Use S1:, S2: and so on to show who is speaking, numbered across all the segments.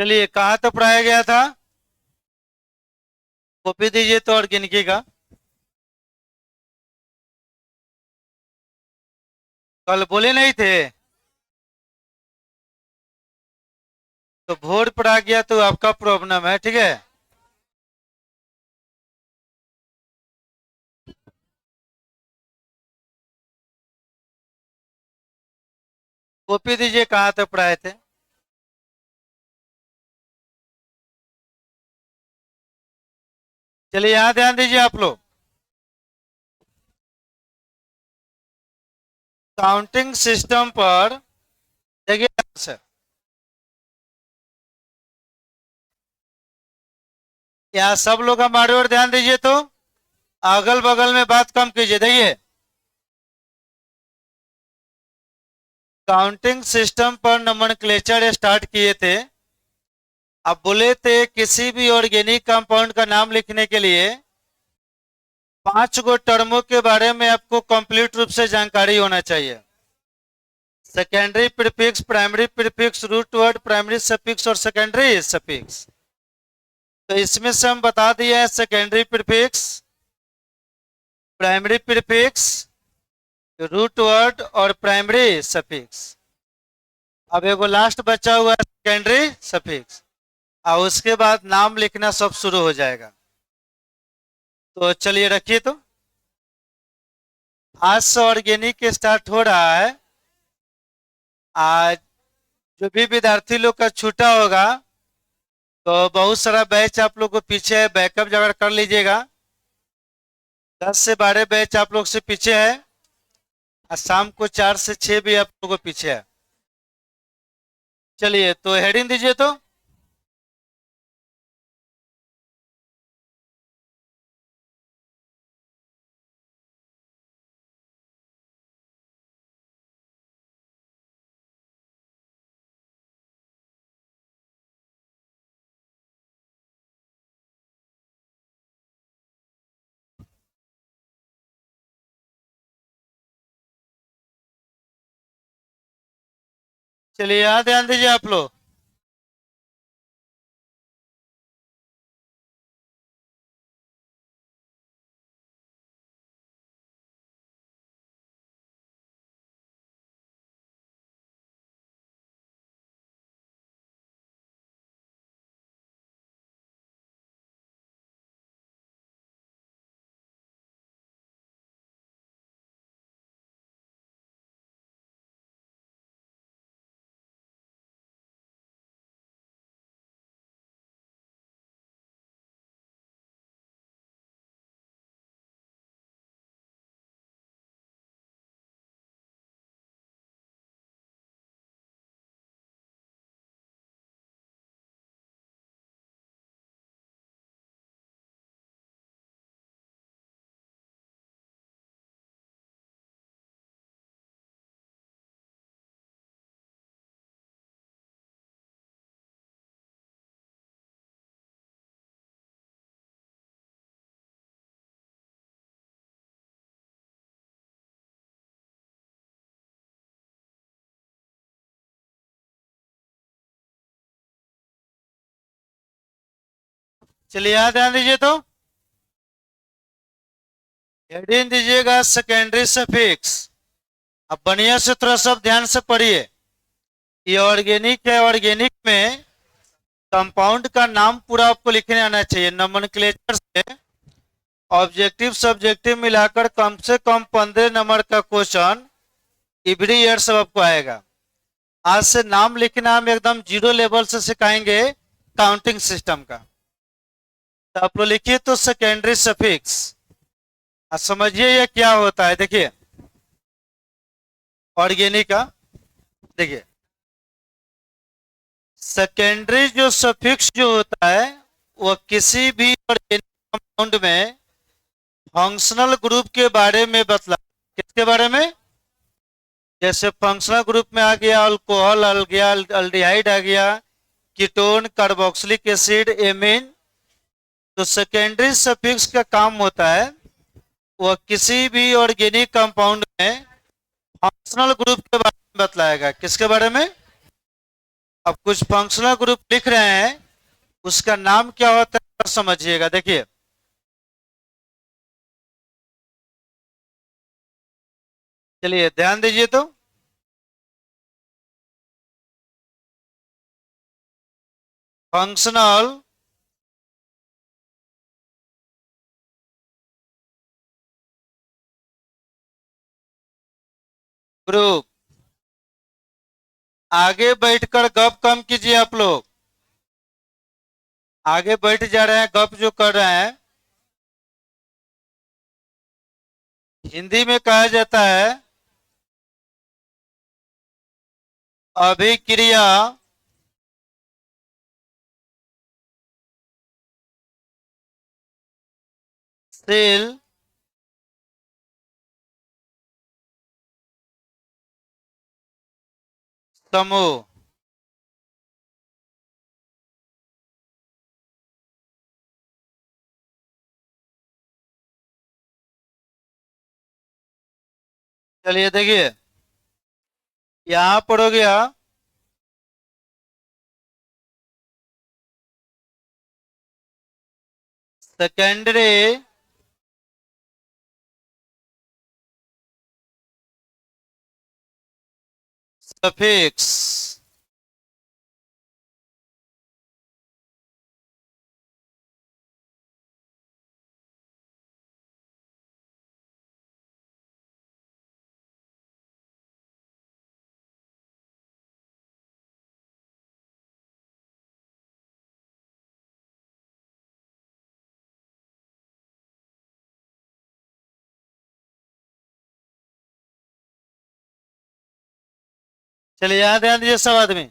S1: चलिए कहाँ तक पढ़ाया गया था? कॉपी दीजिए तो ऑर्गेनिक का। कल बोले नहीं थे? तो भोर पढ़ा गया तो आपका प्रॉब्लम है, ठीक है। कॉपी दीजिए कहाँ तक पढ़ाए थे। चलिए यहाँ ध्यान दीजिए आप लोग। काउंटिंग सिस्टम पर देखिए सर, यहाँ सब लोग हमारे ओर ध्यान दीजिए तो अगल बगल में बात कम कीजिए। देखिए काउंटिंग सिस्टम पर नोमेनक्लेचर स्टार्ट किए थे। अब बोले थे किसी भी ऑर्गेनिक कंपाउंड का नाम लिखने के लिए 5 टर्मों के बारे में आपको कंप्लीट रूप से जानकारी होना चाहिए। Secondary prefix, primary prefix, root word, primary suffix और सेकेंडरी सफिक्स। तो इसमें से हम बता दिए हैं secondary prefix, primary prefix, root word और प्राइमरी सफिक्स। अब एगो लास्ट बचा हुआ है सेकेंडरी सफिक्स, और उसके बाद नाम लिखना सब शुरू हो जाएगा। तो चलिए रखिए। तो आज से ऑर्गेनिक स्टार्ट हो रहा है। आज जो भी विद्यार्थी लोग का छूटा होगा तो बहुत सारा बैच आप लोग को पीछे है, बैकअप जगह कर लीजिएगा। 10 से 12 बैच आप लोग से पीछे है और शाम को 4 से 6 भी आप लोग को पीछे है। चलिए तो हेडिंग दीजिए तो। चलिए यहाँ ध्यान दीजिए आप लोग। चलिए यहाँ ध्यान दीजिए तो हेडिंग दीजिएगा सेकेंडरी सफिक्स। अब बढ़िया से थोड़ा सब ध्यान से पढ़िए। ये ऑर्गेनिक है, ऑर्गेनिक में कंपाउंड का नाम पूरा आपको लिखने आना चाहिए। नोमेनक्लेचर से ऑब्जेक्टिव सब्जेक्टिव मिलाकर कम से कम 15 नंबर का क्वेश्चन एवरी ईयर सब आपको आएगा। आज से नाम लिखना हम एकदम जीरो लेवल से सिखाएंगे काउंटिंग सिस्टम का। तो आप लोग लिखिए तो सेकेंडरी सफिक्स। समझिए ये क्या होता है। देखिए ऑर्गेनिक का, देखिए सेकेंडरी जो सफिक्स जो होता है वो किसी भी ऑर्गेनिक कंपाउंड में फंक्शनल ग्रुप के बारे में बतला। किसके बारे में? जैसे फंक्शनल ग्रुप में आ गया अल्कोहल, आ गया अल्डिहाइड, आ गया कीटोन, कार्बोक्सिलिक एसिड, एमीन। तो सेकेंडरी सफिक्स का काम होता है वह किसी भी ऑर्गेनिक कंपाउंड में फंक्शनल ग्रुप के बारे में बतलाएगा। किसके बारे में? अब कुछ फंक्शनल ग्रुप लिख रहे हैं, उसका नाम क्या होता है समझिएगा। देखिए, चलिए ध्यान दीजिए तो। Functional group. आगे बैठकर गप कम कीजिए आप लोग। आगे बैठ जा रहे हैं, गप जो कर रहे हैं। हिंदी में कहा जाता है अभिक्रिया शील समूह। चलिए देखिए, यहां पर हो गया सेकेंडरी सफिक्स। चलिए यहां ध्यान दीजिए सब आदमी।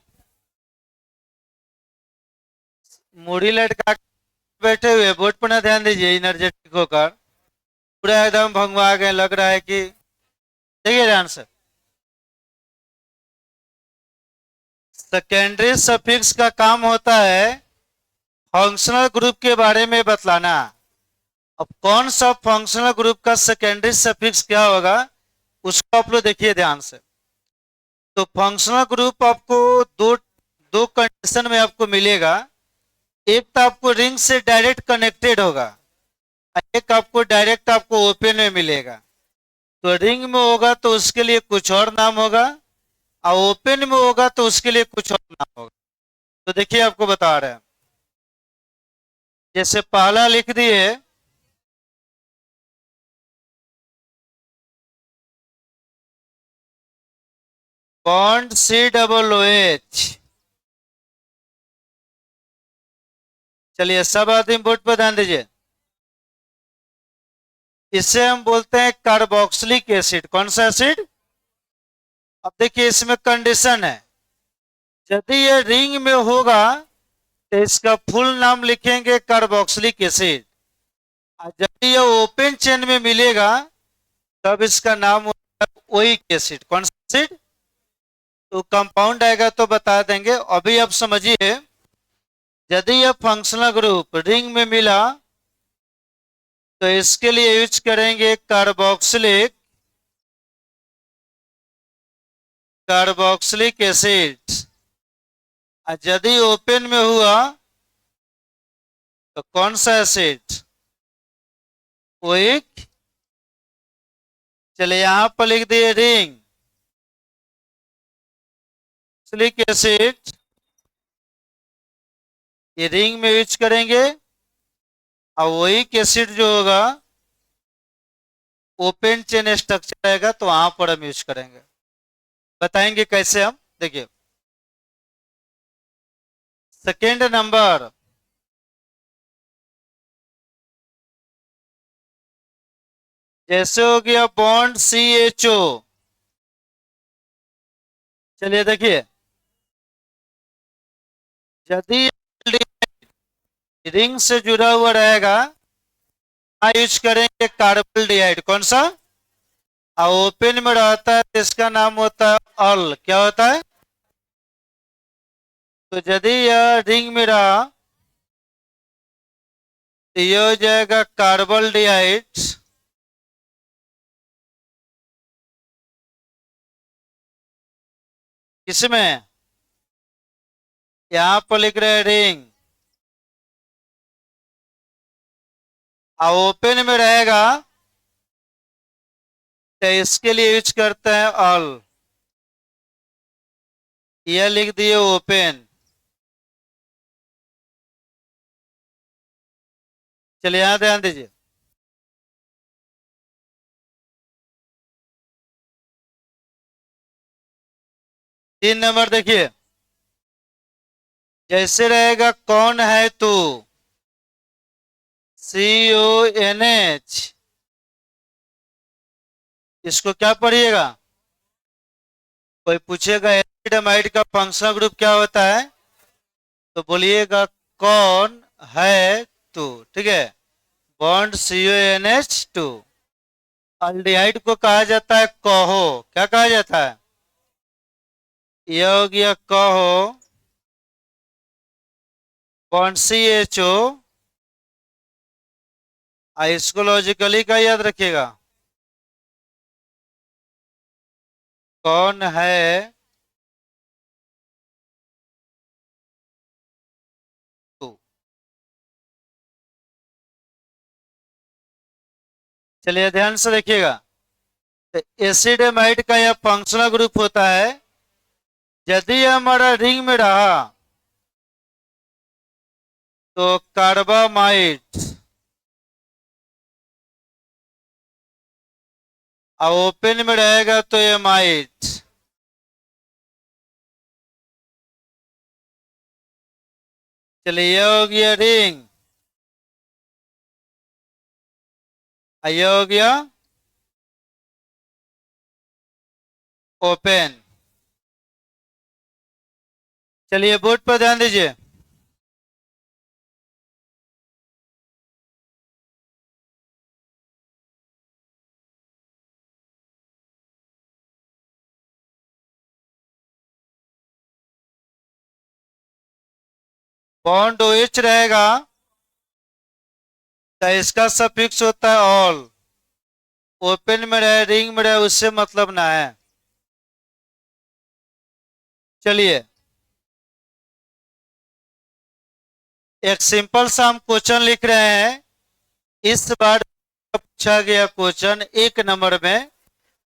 S1: मुड़ी लटका के बैठे हुए, बोर्ड पर ना ध्यान दीजिए, एनर्जेटिक होकर पूरा एकदम भंगवा गए, लग रहा है कि। देखिए ध्यान से, सेकेंडरी सफिक्स का काम होता है फंक्शनल ग्रुप के बारे में बतलाना। अब कौन सा फंक्शनल ग्रुप का सेकेंडरी सफिक्स क्या होगा, उसको आप लोग देखिए ध्यान से। तो फंक्शनल ग्रुप आपको दो दो कंडीशन में आपको मिलेगा। एक तो आपको रिंग से डायरेक्ट कनेक्टेड होगा, एक आपको डायरेक्ट आपको ओपन में मिलेगा। तो रिंग में होगा तो उसके लिए कुछ और नाम होगा, और ओपन में होगा तो उसके लिए कुछ और नाम होगा। तो देखिए आपको बता रहे हैं, जैसे पहला लिख दिए बॉन्ड COOH। चलिए सब आदमी बोर्ड पर ध्यान दीजिए। इसे हम बोलते हैं कार्बोक्सिलिक एसिड। कौन सा एसिड? अब देखिए इसमें कंडीशन है, यदि ये रिंग में होगा तो इसका फुल नाम लिखेंगे कार्बोक्सिलिक एसिड, और जब ये ओपन चेन में मिलेगा तब इसका नाम होगा ओइक एसिड। कौन सा एसिड? तो कंपाउंड आएगा तो बता देंगे, अभी आप समझिए। यदि यह फंक्शनल ग्रुप रिंग में मिला तो इसके लिए यूज करेंगे कार्बोक्सिलिक एसिड। और यदि ओपन में हुआ तो कौन सा एसिड? ओइक। चले यहां पर लिख दिए रिंग सिलिक एसिड, ये रिंग में यूज करेंगे। और ओइक एसिड जो होगा ओपन चेन स्ट्रक्चर रहेगा तो वहां पर हम यूज करेंगे। बताएंगे कैसे हम, देखिए। सेकेंड नंबर, जैसे हो गया बॉन्ड CHO। चलिए देखिए, यदि रिंग से जुड़ा हुआ रहेगा यूज करेंगे कार्बन डाइऑक्साइड। कौन सा? और ओपन में रहता है तो इसका नाम होता है अल। क्या होता है? तो यदि यह रिंग में रहा तो यह हो जाएगा कार्बन डाइऑक्साइड। किसमें? यहां पर लिख रहे हैं रिंग, और ओपन में रहेगा तो इसके लिए यूज करते हैं ऑल। यह लिख दिए ओपन। चलिए यहां ध्यान दीजिए, 3 नंबर देखिए, जैसे रहेगा कौन है तू, CONH, इसको क्या पढ़िएगा? कोई पूछेगा एसिड का फंक्शनल ग्रुप क्या होता है, तो बोलिएगा कौन है तू, ठीक है, बॉन्ड CONH2। अल्डिहाइड को कहा जाता है कहो, क्या कहा जाता है? यह हो गया कहो, बॉन्ड CHO, इसको लॉजिकली का याद रखिएगा, कौन है तू। चलिए ध्यान से देखिएगा, तो एसिडेमाइड का यह फंक्शनल ग्रुप होता है, यदि यह हमारा रिंग में रहा तो कार्बामाइड, और ओपन में रहेगा तो एमाइड। चलिए यह हो गया रिंग, यह हो गया ओपन। चलिए बोर्ड पर ध्यान दीजिए, बॉन्ड OH रहेगा तो इसका सफिक्स होता है ऑल, ओपन में रहे रिंग में रहे उससे मतलब ना है। चलिए एक सिंपल सा हम क्वेश्चन लिख रहे हैं, इस बार पूछा गया क्वेश्चन 1 नंबर में,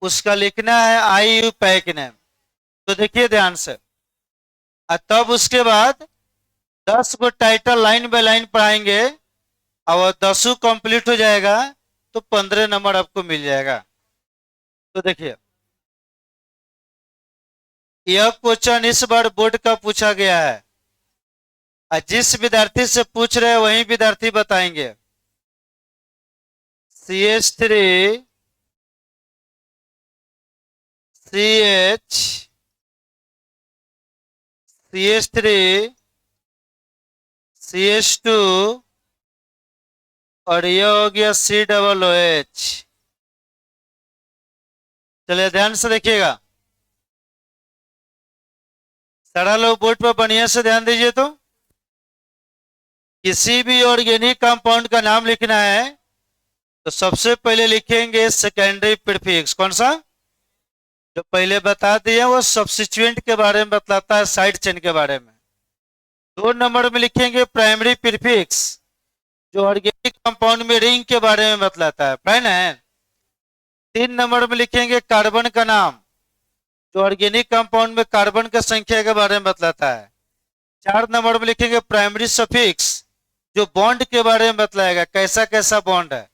S1: उसका लिखना है IUPAC नेम। तो देखिए ध्यान से, और तब उसके बाद 10 को टाइटल लाइन बाय लाइन पढ़ाएंगे, और 10 कंप्लीट हो जाएगा तो 15 नंबर आपको मिल जाएगा। तो देखिए यह क्वेश्चन इस बार बोर्ड का पूछा गया है, और जिस विद्यार्थी से पूछ रहे हैं वही विद्यार्थी बताएंगे। CH3 CH CH3 CH2 और यह हो गया COOH। चलिए ध्यान से देखिएगा, सारा लोग बोर्ड पर बढ़िया से ध्यान दीजिए। तो किसी भी ऑर्गेनिक कंपाउंड का नाम लिखना है तो सबसे पहले लिखेंगे सेकेंडरी प्रीफिक्स, कौन सा? जो पहले बता दिए वो सब्स्टिट्यूएंट के बारे में बतलाता है, साइड चेन के बारे में। 2 नंबर में लिखेंगे प्राइमरी प्रीफिक्स, जो ऑर्गेनिक कंपाउंड में रिंग के बारे में बतलाता है, फाइन है। 3 नंबर में लिखेंगे कार्बन का नाम, जो ऑर्गेनिक कंपाउंड में कार्बन की संख्या के बारे में बतलाता है। 4 नंबर में लिखेंगे प्राइमरी सफिक्स, जो बॉन्ड के बारे में बतलाएगा, कैसा कैसा बॉन्ड है।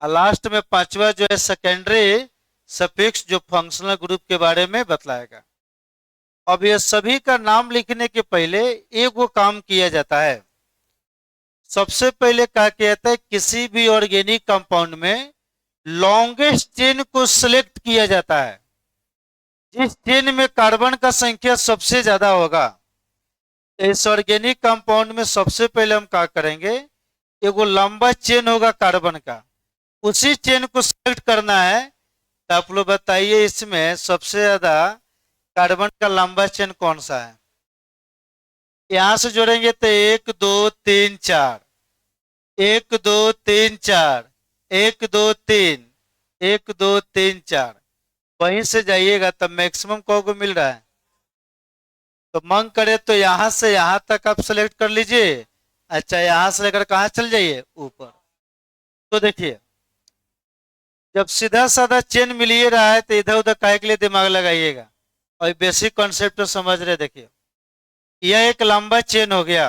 S1: और लास्ट में 5वां जो है सेकेंडरी सफिक्स, जो फंक्शनल ग्रुप के बारे में बतलाएगा। अब ये सभी का नाम लिखने के पहले एक वो काम किया जाता है, सबसे पहले क्या किया जाता है, किसी भी ऑर्गेनिक कंपाउंड में लॉन्गेस्ट चेन को सिलेक्ट किया जाता है। जिस चेन में कार्बन का संख्या सबसे ज्यादा होगा, इस ऑर्गेनिक कंपाउंड में सबसे पहले हम क्या करेंगे, एगो लंबा चेन होगा कार्बन का, उसी चेन को सिलेक्ट करना है। तो आप लोग बताइए इसमें सबसे ज्यादा कार्बन का लंबा चेन कौन सा है? यहां से जोड़ेंगे तो 1 2 3 4, 1 2 3 4, 1 2 3, 1 2 3 4, वहीं से जाइएगा तब मैक्सिमम को मिल रहा है। तो मन करे तो यहां से यहां तक आप सेलेक्ट कर लीजिए। अच्छा, यहां से लेकर कहाँ चल जाइए, ऊपर। तो देखिए, जब सीधा साधा चेन मिल ही रहा है तो इधर उधर काहे के लिए दिमाग लगाइएगा। और बेसिक कॉन्सेप्ट तो समझ रहे। देखिए, यह एक लंबा चेन हो गया।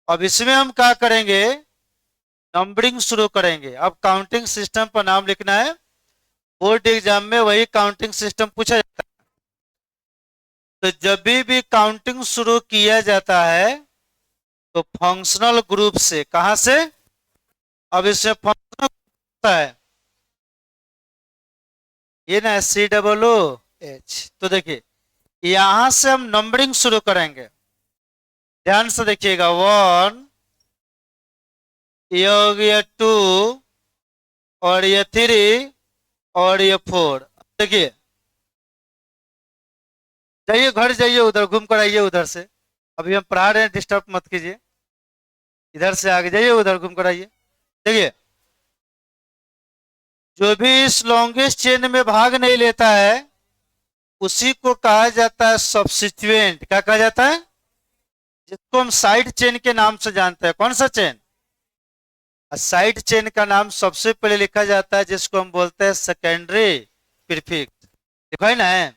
S1: अब इसमें हम क्या करेंगे, नंबरिंग शुरू करेंगे। अब काउंटिंग सिस्टम पर नाम लिखना है। बोर्ड एग्जाम में वही काउंटिंग सिस्टम पूछा जाता है। तो जब भी काउंटिंग शुरू किया जाता है तो फंक्शनल ग्रुप से, कहां से, अब इसमें फंक्शनल होता है ये ना, COOH। तो देखिए, यहां से हम नंबरिंग शुरू करेंगे। ध्यान से देखिएगा, 1, ये हो गया 2, और ये 3, और ये 4। देखिए, जाइए घर जाइए, उधर घूम कर आइए उधर से। अभी हम पढ़ा रहे हैं, डिस्टर्ब मत कीजिए। इधर से आगे जाइए, उधर घूम कर आइए। देखिए, जो भी इस लॉन्गेस्ट चेन में भाग नहीं लेता है उसी को कहा जाता है सब्स्टिट्यूएंट। क्या कहा जाता है, जिसको हम साइड चेन के नाम से जानते हैं। कौन सा चेन, साइड चेन का नाम सबसे पहले लिखा जाता है जिसको हम बोलते हैं सेकेंडरी प्रीफिक्स। देखो है ना,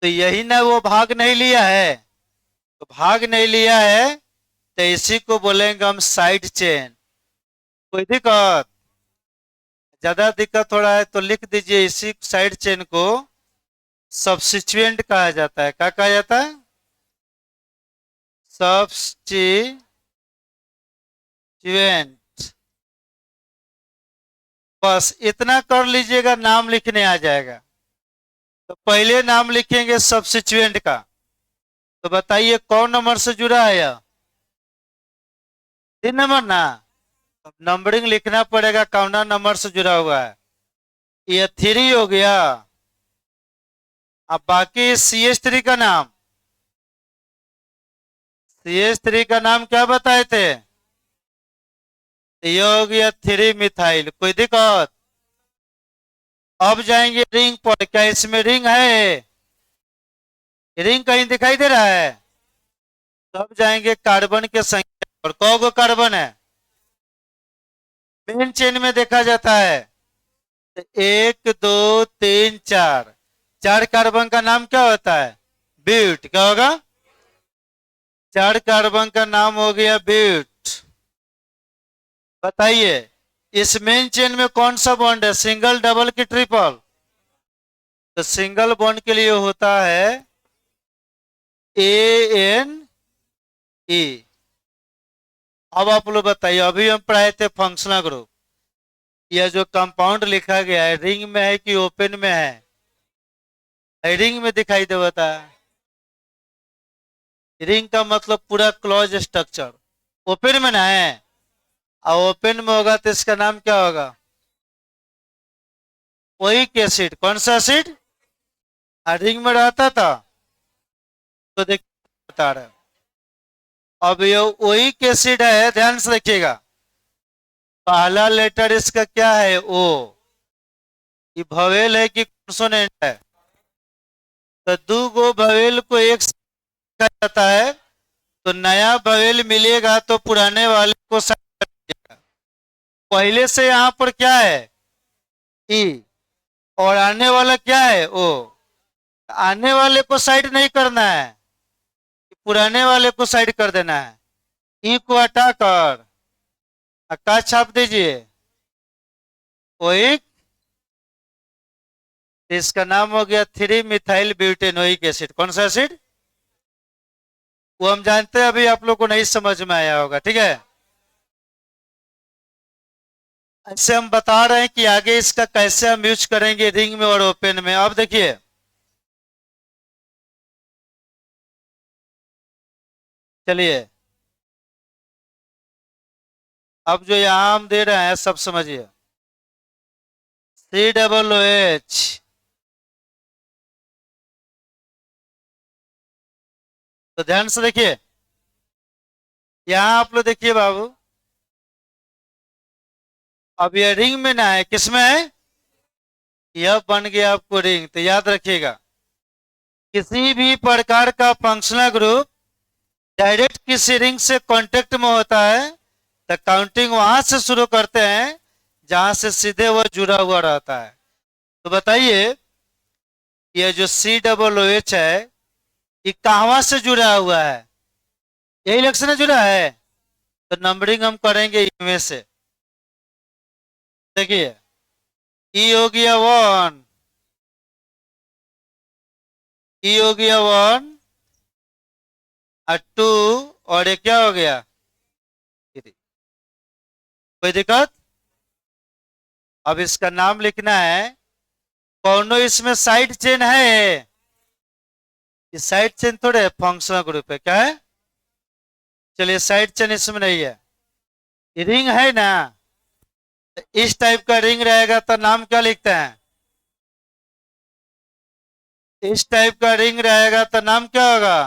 S1: तो यही ना वो भाग नहीं लिया है, तो भाग नहीं लिया है तो इसी को बोलेंगे हम साइड चेन। कोई दिक्कत, ज्यादा दिक्कत हो रहा है तो लिख दीजिए, इसी साइड चेन को सब्स्टिट्यूएंट कहा जाता है। क्या कहा जाता है, सब्स्टिट्यूएंट। बस इतना कर लीजिएगा, नाम लिखने आ जाएगा। तो पहले नाम लिखेंगे सब्स्टिट्यूएंट का। तो बताइए कौन नंबर से जुड़ा है यह, 3 नंबर ना। अब नंबरिंग लिखना पड़ेगा, कौन नंबर से जुड़ा हुआ है। ये 3 हो गया। अब बाकी CH3 का नाम, CH3 का नाम क्या बताए थे, ये हो गया 3 मिथाइल। कोई दिक्कत, अब जाएंगे रिंग पर। क्या इसमें रिंग है, रिंग कहीं दिखाई दे रहा है। तब जाएंगे कार्बन के संख्या पर। कौन कार्बन है, मेन चेन में देखा जाता है। तो 1 2 3 4, 4 कार्बन का नाम क्या होता है, ब्यूट। क्या होगा, 4 कार्बन का नाम हो गया ब्यूट। बताइए, इस मेन चेन में कौन सा बॉन्ड है, सिंगल, डबल की ट्रिपल। तो सिंगल बॉन्ड के लिए होता है ANE। अब आप लोग बताइए, अभी हम पढ़ाए थे फंक्शनल ग्रुप। यह जो कंपाउंड लिखा गया है रिंग में है कि ओपन में है, रिंग में दिखाई दे बता। रिंग का मतलब पूरा क्लोज स्ट्रक्चर, ओपन में ना है। और ओपन में होगा तो इसका नाम क्या होगा, ओइक एसिड। कौन सा एसिड, रिंग में रहता था। तो देखिए बता रहे हैं। अब ये ओइक एसिड है, ध्यान से देखिएगा। पहला लेटर इसका क्या है, ओ। ये भवेल है कि कॉन्सोनेंट है। तो दो गो भवेल को एक साथ कहा जाता है। तो नया भवेल मिलेगा तो पुराने वाले को साइड कर दीजिएगा। पहले से यहां पर क्या है, ई, और आने वाला क्या है, ओ। आने वाले को साइड नहीं करना है, पुराने वाले को साइड कर देना है। ई को हटाकर का छाप दीजिए, ओइक। इसका नाम हो गया 3 मिथाइल ब्यूटेनोइक एसिड। कौन सा एसिड, वो हम जानते हैं, अभी आप लोग को नहीं समझ में आया होगा, ठीक है। ऐसे हम बता रहे हैं कि आगे इसका कैसे हम यूज करेंगे रिंग में और ओपन में। अब देखिए, चलिए अब जो यहां हम दे रहे हैं सब समझिए। COOH, तो ध्यान से देखिए, यहां आप लोग देखिए बाबू। अब ये रिंग में ना है, किसमें है, यह बन गया आपको रिंग। तो याद रखिएगा, किसी भी प्रकार का फंक्शनल ग्रुप डायरेक्ट किसी रिंग से कांटेक्ट में होता है तो काउंटिंग वहां से शुरू करते हैं जहां से सीधे वो जुड़ा हुआ रहता है। तो बताइए ये जो COOH है ये कहां से जुड़ा हुआ है? यही लक्षण से जुड़ा है। तो नंबरिंग हम करेंगे इनमें से। देखिए ई हो गया 1, ई हो गया 1 और 2 और ये क्या हो गया 3। कोई दिक्कत? अब इसका नाम लिखना है। कौनो इसमें साइड चेन है? ये साइड चेन थोड़े फंक्शनल ग्रुप है, क्या है? चलिए साइड चेन इसमें नहीं है। ये रिंग है ना, तो इस टाइप का रिंग रहेगा तो नाम क्या लिखते हैं? इस टाइप का रिंग रहेगा तो नाम क्या होगा?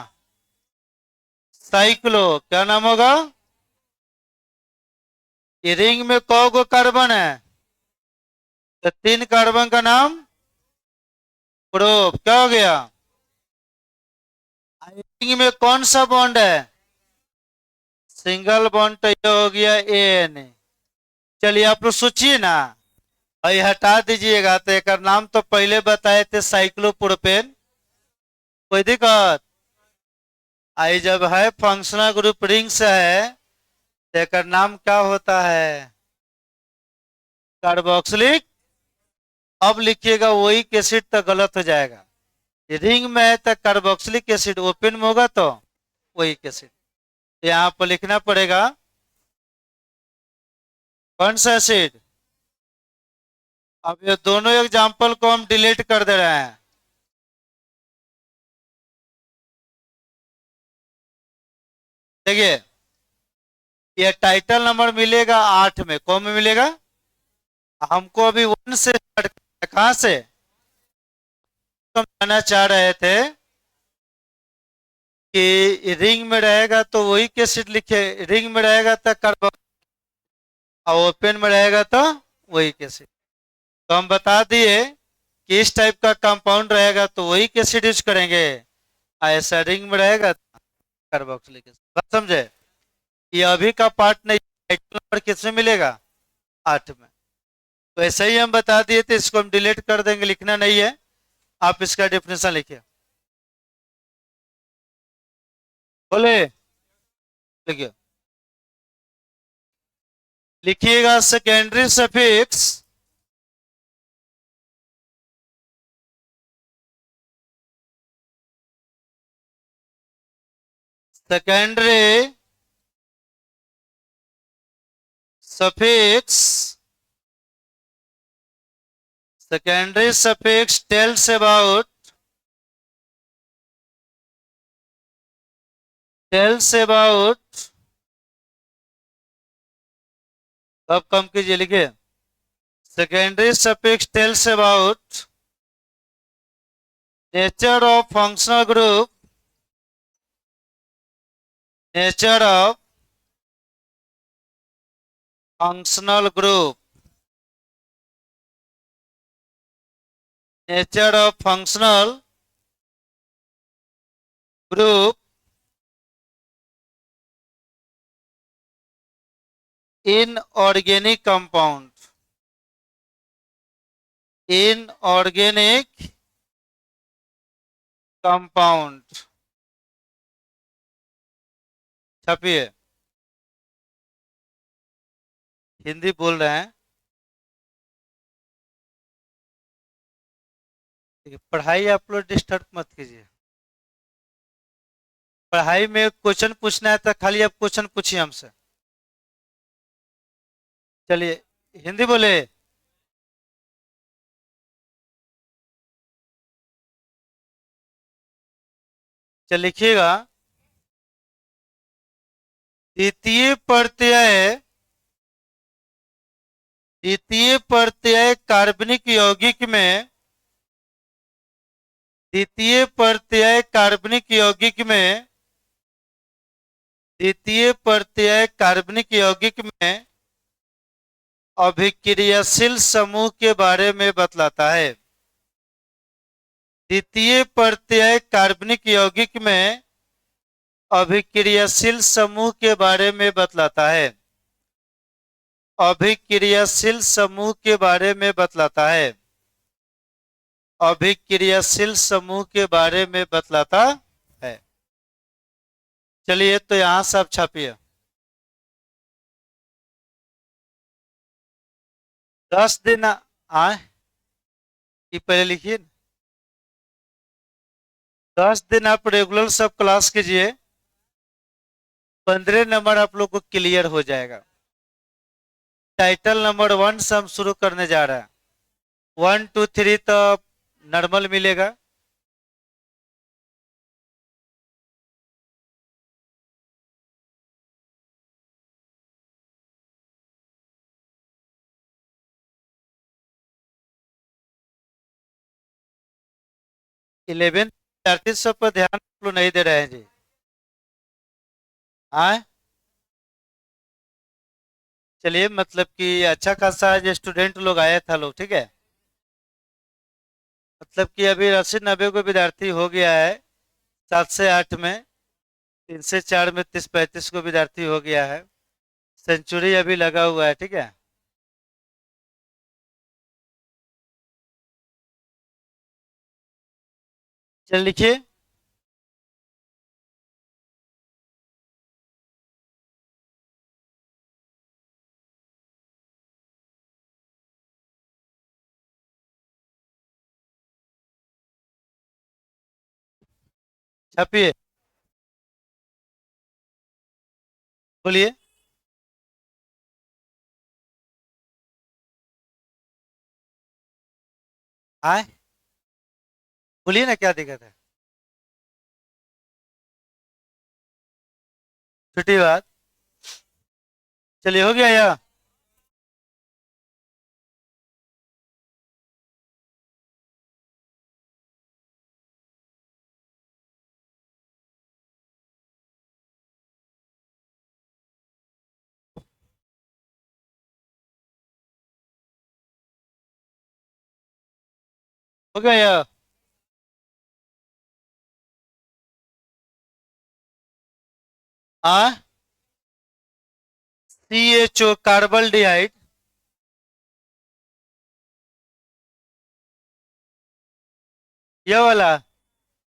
S1: साइक्लो। क्या नाम होगा? ये रिंग में कौ कार्बन है? तो 3 कार्बन का नाम ग्रुप। क्या हो गया? रिंग में कौन सा बॉन्ड है? Single bond. तो ये हो गया एन। चलिए आप लोग सोचिए ना, और हटा दीजिएगा। तो एक नाम तो पहले बताए थे साइक्लोप्रोपेन। कोई दिक्कत? आई जब है फंक्शनल ग्रुप रिंग से है तो एक नाम क्या होता है? कार्बोक्सिलिक। अब लिखिएगा वही एसिड तो गलत हो जाएगा। ये रिंग में है तो कार्बोक्सिलिक एसिड, ओपन में होगा तो वही एसिड। यहाँ पर लिखना पड़ेगा कौन सा एसिड। अब ये दोनों एग्जाम्पल को हम डिलीट कर दे रहे हैं। देखिए ये टाइटल नंबर मिलेगा 8 में। कौन में मिलेगा? हमको अभी 1 से स्टार्ट करना है। कहां से हम जाना चाह रहे थे कि रिंग में रहेगा तो वही एसिड लिखे, रिंग में रहेगा तो कार्बन, और ओपन में रहेगा तो वही एसिड। तो हम बता दिए कि इस टाइप का कंपाउंड रहेगा तो वही एसिड यूज करेंगे, ऐसा रिंग में रहेगा कार्बोक्सिलिक एसिड। बात समझे? ये अभी का पार्ट नहीं, टाइटल नंबर किसमें मिलेगा? 8 में। तो ऐसे ही हम बता दिए थे, इसको हम डिलीट कर देंगे, लिखना नहीं है। आप इसका डेफिनेशन लिखिए। बोले लिखिए, लिखिएगा secondary suffix secondary suffix secondary suffix tells about अब कम कीजिए, लिखिए secondary suffix tells about nature of functional group, nature of functional group, nature of functional group in organic compound, in organic compound। छपिए, Hindi बोल रहे हैं। पढ़ाई आप लोग डिस्टर्ब मत कीजिए। पढ़ाई में क्वेश्चन पूछना है तो खाली आप क्वेश्चन पूछिए हमसे। चलिए हिंदी बोले। चल लिखिएगा, द्वितीय प्रत्यय, द्वितीय प्रत्यय कार्बनिक यौगिक में, द्वितीय प्रत्यय कार्बनिक यौगिक में, द्वितीय प्रत्यय कार्बनिक यौगिक में अभिक्रियाशील समूह के बारे में बतलाता है। द्वितीय प्रत्यय कार्बनिक यौगिक में अभिक्रियाशील समूह के बारे में बतलाता है। अभिक्रियाशील समूह के बारे में बतलाता है। अभिक्रियाशील समूह के बारे में बतलाता है। चलिए तो यहां से आप छापिए। 10 दिन आए कि पहले लिखिए। 10 दिन आप रेगुलर सब क्लास कीजिए, 15 नंबर आप लोग को क्लियर हो जाएगा। टाइटल नंबर 1 से हम शुरू करने जा रहे हैं। 1 2 3 तो नॉर्मल मिलेगा। इलेवेंथ विद्यार्थी सब पर ध्यान आप लोग नहीं दे रहे हैं जी। आए चलिए, मतलब कि अच्छा खासा आज स्टूडेंट लोग आए था लोग, ठीक है। मतलब कि अभी 80-90 को विद्यार्थी हो गया है। 7 से 8 में, 3 से 4 में 30-35 को विद्यार्थी हो गया है। सेंचुरी अभी लगा हुआ है, ठीक है। चल लिखिए। छापिए, बोलिए। आए बोलिए ना, क्या दिक्कत है। छुट्टी बात। चलिए, हो गया या हो गया या आ CHO कार्बन डाइऑक्साइड, यह वाला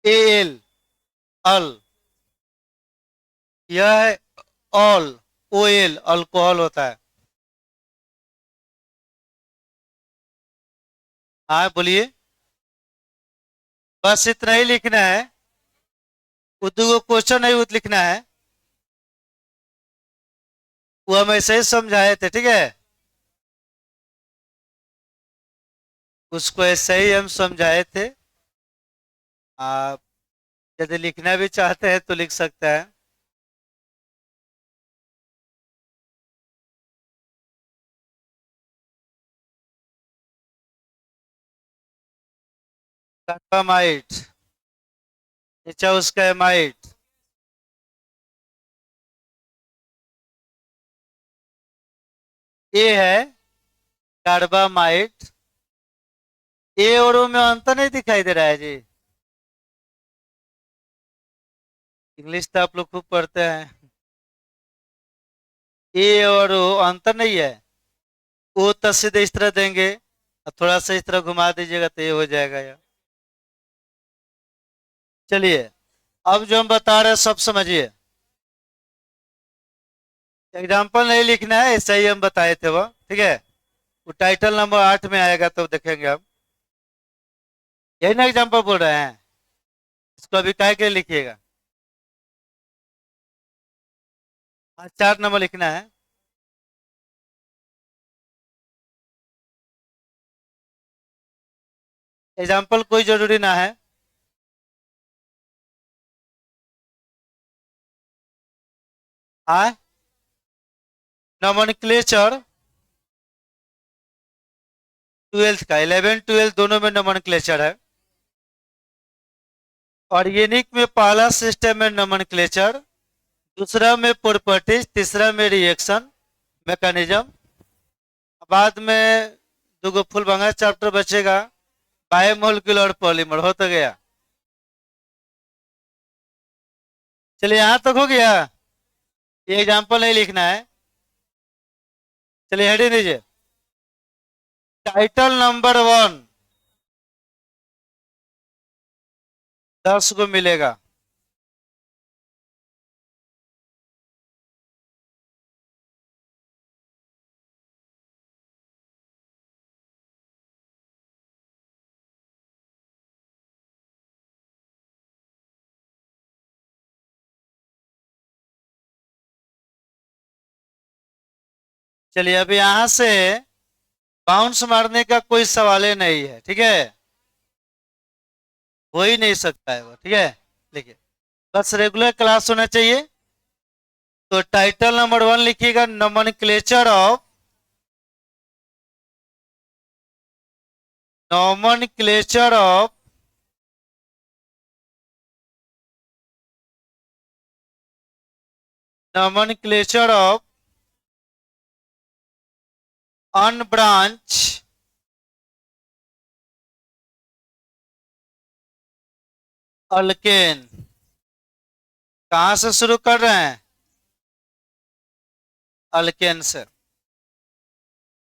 S1: AL अल, यह है ऑल, OL अल्कोहल होता है। हाँ बोलिए। बस इतना ही लिखना है। उर्दू को क्वेश्चन नहीं लिखना है। वो हम ऐसे ही समझाए थे, ठीक है। उसको ऐसे ही हम समझाए थे। आप यदि लिखना भी चाहते हैं तो लिख सकते हैं। कार्बामाइट, नीचे उसका एमाइट। ये है कार्बामाइट। ए और ओ में अंतर नहीं दिखाई दे रहा है जी। इंग्लिश तो आप लोग खूब पढ़ते हैं। ए और ओ अंतर नहीं है। ओ तो सीधे इस तरह देंगे और थोड़ा सा इस तरह घुमा दीजिएगा तो ये हो जाएगा यार। चलिए, अब जो हम बता रहे हैं सब समझिए। एग्जाम्पल नहीं लिखना है, ऐसा ही हम बताए थे वो, ठीक है। वो टाइटल नंबर 8 में आएगा तो देखेंगे हम। यही ना एग्जाम्पल बोल रहे हैं। इसको अभी काय के लिखिएगा। हाँ, 4 नंबर लिखना है। एग्जाम्पल कोई जरूरी ना है। हाँ, नोमेनक्लेचर 12th का, 11 12 दोनों में नोमेनक्लेचर है। ऑर्गेनिक में पहला सिस्टम है नोमेनक्लेचर, दूसरा में प्रॉपर्टीज, तीसरा में रिएक्शन मैकेनिज्म। बाद में दुगो फुलबंगा चैप्टर बचेगा, बायोमोलिकुलर पॉलीमर हो तो गया। चलिए यहां तक हो गया। ये एग्जाम्पल नहीं लिखना है। चलिए हेडिंग दीजिए, टाइटल नंबर 1 10 को मिलेगा। चलिए अब यहां से बाउंस मारने का कोई सवाल ही नहीं है, ठीक है, हो ही नहीं सकता है वो, ठीक है। लिखिए, बस रेगुलर क्लास होना चाहिए। तो टाइटल नंबर 1 लिखिएगा, नॉमनक्लेचर ऑफ अनब्रांच अल्केन। कहां से शुरू कर रहे हैं? अल्केन से।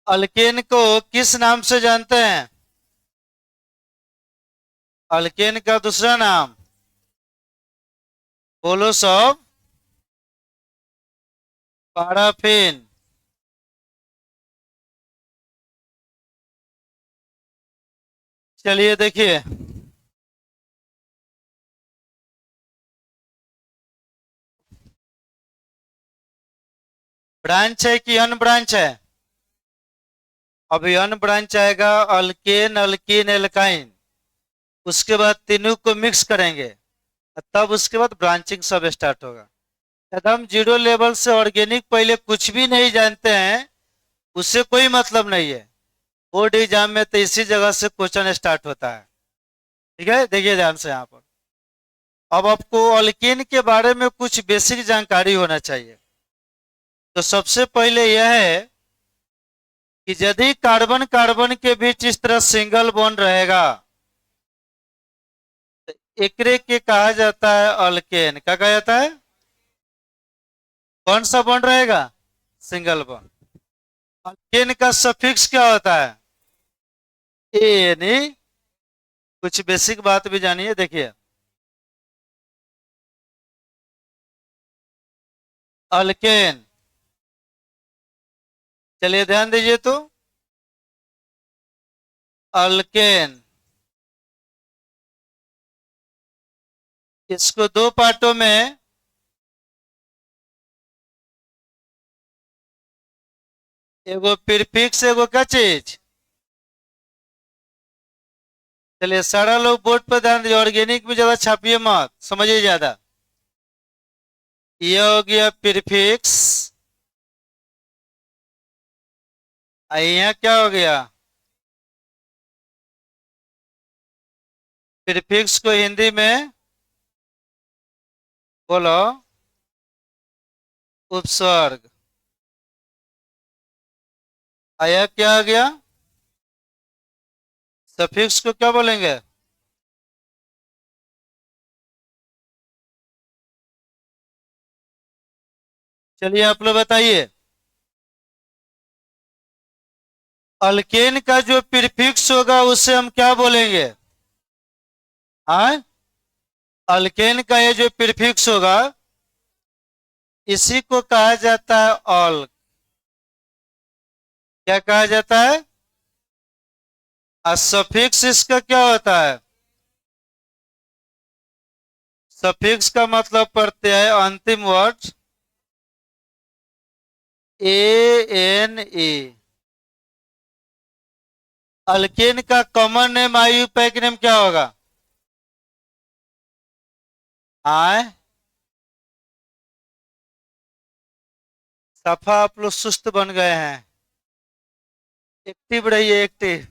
S1: अल्केन को किस नाम से जानते हैं? अल्केन का दूसरा नाम बोलो सब, पैराफिन। चलिए देखिए, ब्रांच है कि अन ब्रांच है? अभी अन ब्रांच आएगा, अल्केन अल्कीन एल्काइन, उसके बाद तीनों को मिक्स करेंगे, तब उसके बाद ब्रांचिंग सब स्टार्ट होगा। एकदम जीरो लेवल से ऑर्गेनिक पहले कुछ भी नहीं जानते हैं, उससे कोई मतलब नहीं है। बोर्ड एग्जाम में तो इसी जगह से क्वेश्चन स्टार्ट होता है, ठीक है। देखिए ध्यान से यहाँ पर, अब आपको अल्केन के बारे में कुछ बेसिक जानकारी होना चाहिए। तो सबसे पहले यह है कि यदि कार्बन कार्बन के बीच इस तरह सिंगल बॉन्ड रहेगा, तो एकरे के कहा जाता है अल्केन। क्या कहा जाता है? कौन सा बॉन्ड रहेगा? Single bond. अल्केन का सफिक्स क्या होता है? ए, यानी कुछ बेसिक बात भी जानिए। देखिए, अल्केन, चलिए ध्यान दीजिए तो, अल्केन इसको दो पार्टों में, एगो प्रीफिक्स, एगो क्या चीज। चलिए सारा लोग बोर्ड पर ध्यान दीजिए, ऑर्गेनिक में ज्यादा छापिए मत, समझिए ज्यादा। ये हो गया प्रीफिक्स, यहाँ क्या हो गया? प्रीफिक्स को हिंदी में बोलो उपसर्ग। आया क्या आ गया? सफिक्स को क्या बोलेंगे? चलिए आप लोग बताइए, अल्केन का जो प्रीफिक्स होगा उसे हम क्या बोलेंगे? हाँ, अल्केन का ये जो प्रीफिक्स होगा इसी को कहा जाता है ऑल। क्या कहा जाता है? और सफिक्स इसका क्या होता है? सफिक्स का मतलब प्रत्यय, अंतिम word, A N A. Alkane का कॉमन नेम आईयूपैक नेम क्या होगा? आए, सफा आप लोग सुस्त बन गए हैं, एक्टिव रहिए, एक्टिव।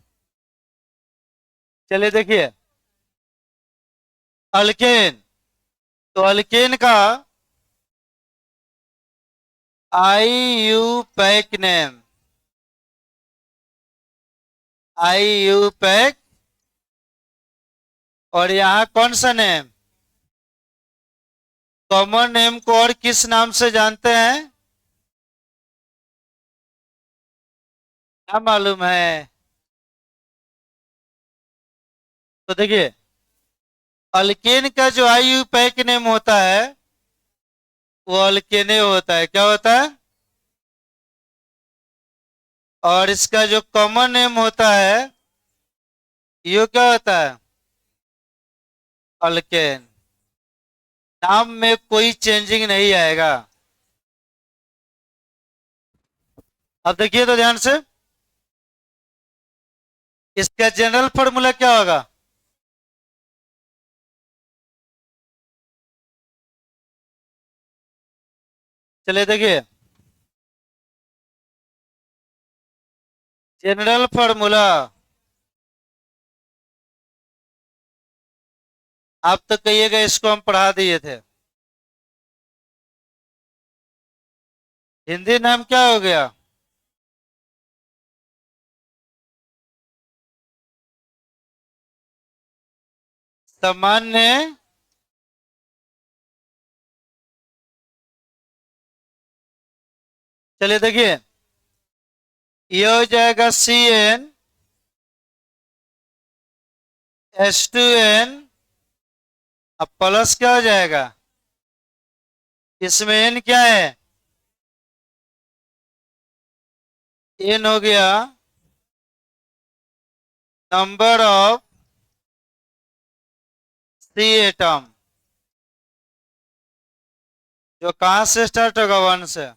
S1: चलिए देखिए, अल्केन, तो अल्केन का आईयूपैक नेम, आईयूपैक और यहाँ कौन सा नेम, कॉमन नेम को और किस नाम से जानते हैं, क्या मालूम है? तो देखिए, अल्केन का जो आईयूपैक नेम होता है वो अल्केने होता है। क्या होता है? और इसका जो कॉमन नेम होता है ये क्या होता है, अल्केन। नाम में कोई चेंजिंग नहीं आएगा। अब देखिए तो ध्यान से, इसका जनरल फॉर्मूला क्या होगा? चलिए देखिए, जनरल फॉर्मूला आप तो कहिएगा इसको हम पढ़ा दिए थे। हिंदी नाम क्या हो गया? सामान्य चलिए देखिए, ये हो जाएगा CnH2n। अब प्लस क्या हो जाएगा, इसमें n क्या है, n हो गया नंबर ऑफ सी एटम, जो कहां से स्टार्ट होगा, 1 से।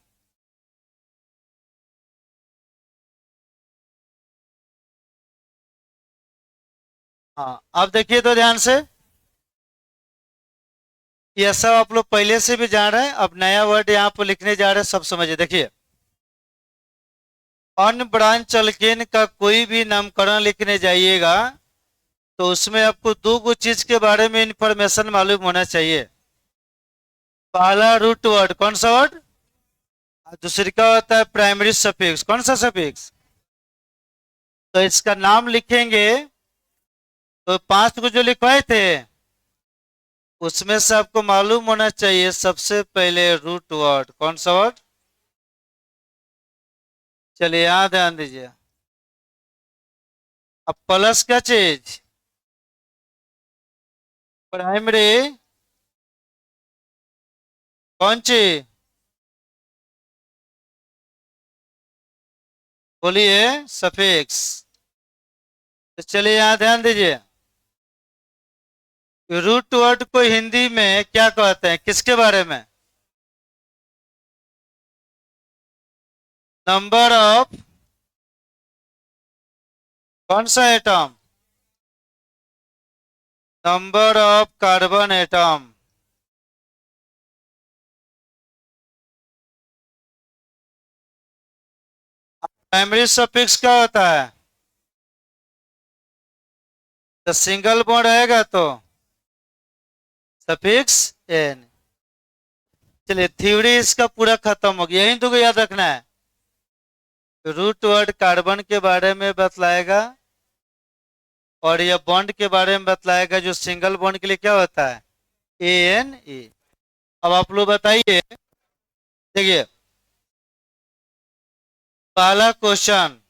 S1: हाँ, अब देखिए तो ध्यान से, ये सब आप लोग पहले से भी जान रहे हैं, अब नया वर्ड यहाँ पर लिखने जा रहे हैं, सब समझिए। देखिए, अनब्रांच अल्केन का कोई भी नामकरण लिखने जाइएगा तो उसमें आपको दो गो चीज के बारे में इंफॉर्मेशन मालूम होना चाहिए। पहला रूट वर्ड, कौन सा वर्ड, और दूसरी का होता है प्राइमरी सफिक्स। कौन सा सफिक्स? तो इसका नाम लिखेंगे तो 5 को जो लिखवाए थे उसमें से आपको मालूम होना चाहिए सबसे पहले रूट वर्ड, कौन सा वर्ड। चलिए यहां ध्यान दीजिए। अब प्लस क्या चीज, प्राइमरी कौन सी, बोलिए, सफिक्स। तो चलिए यहां ध्यान दीजिए, रूट वर्ड को हिंदी में क्या कहते हैं, किसके बारे में, नंबर ऑफ कौन सा atom, number of carbon atom. Primary suffix क्या होता है, तो सिंगल बॉन्ड रहेगा तो सफिक्स एन। चलिए, थ्योरी इसका पूरा खत्म हो गया, यही तो याद रखना है। रूट वर्ड कार्बन के बारे में बतलाएगा और यह बॉन्ड के बारे में बतलाएगा, जो सिंगल बॉन्ड के लिए क्या होता है, ANE। अब आप लोग बताइए, देखिए पहला क्वेश्चन,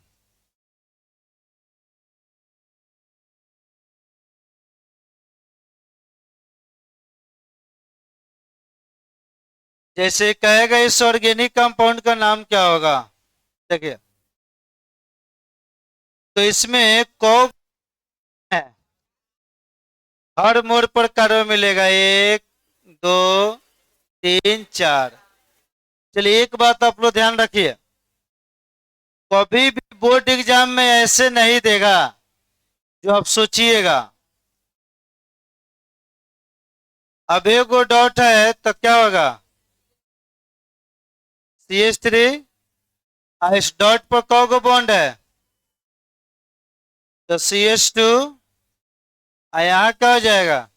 S1: जैसे कहेगा इस ऑर्गेनिक कंपाउंड का नाम क्या होगा। देखिए, तो इसमें कौ है, हर मोड़ पर कार्बन मिलेगा, 1 2 3 4। चलिए एक बात आप लोग ध्यान रखिए, कभी भी बोर्ड एग्जाम में ऐसे नहीं देगा जो आप सोचिएगा। अब एक गो डॉट है तो क्या होगा, CH3। इस डॉट पर कौ बॉन्ड है, तो CH2। यहाँ क्या हो जाएगा,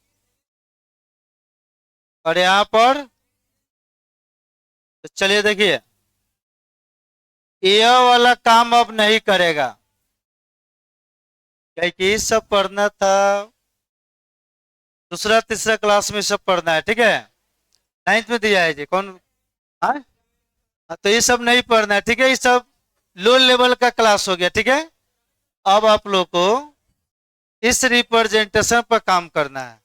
S1: और यहाँ पर, तो चलिए देखिए, यह वाला काम अब नहीं करेगा, क्योंकि सब पढ़ना था दूसरा तीसरा क्लास में सब पढ़ना है, ठीक है। 9th में दिया है जी कौन? हाँ, तो ये सब नहीं पढ़ना है, ठीक है। ये सब लो लेवल का क्लास हो गया, ठीक है। अब आप लोग को इस रिप्रेजेंटेशन पर काम करना है,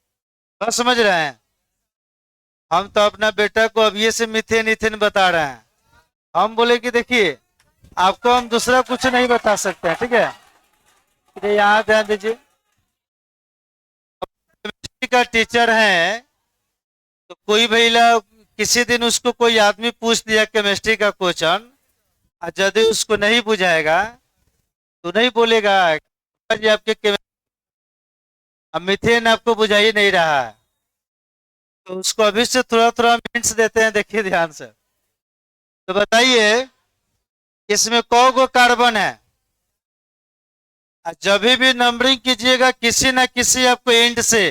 S1: बस समझ रहे हैं। हम तो अपना बेटा को अब ये से मिथेन इथेन बता रहे हैं। हम बोले कि देखिए आपको हम दूसरा कुछ नहीं बता सकते हैं, ठीक है। ये यहाँ ध्यान दीजिए, केमिस्ट्री का टीचर है तो कोई भैया किसी दिन उसको कोई आदमी पूछ दिया केमिस्ट्री का क्वेश्चन, और यदि उसको नहीं बुझाएगा तो नहीं बोलेगा जी आपके अब मीथेन आपको बुझा ही नहीं रहा है। तो उसको अभी से थोड़ा थोड़ा हिंट्स देते हैं, देखिए ध्यान से। तो बताइए इसमें कौ गो कार्बन है? और जब भी नंबरिंग कीजिएगा किसी ना किसी आपको एंड से,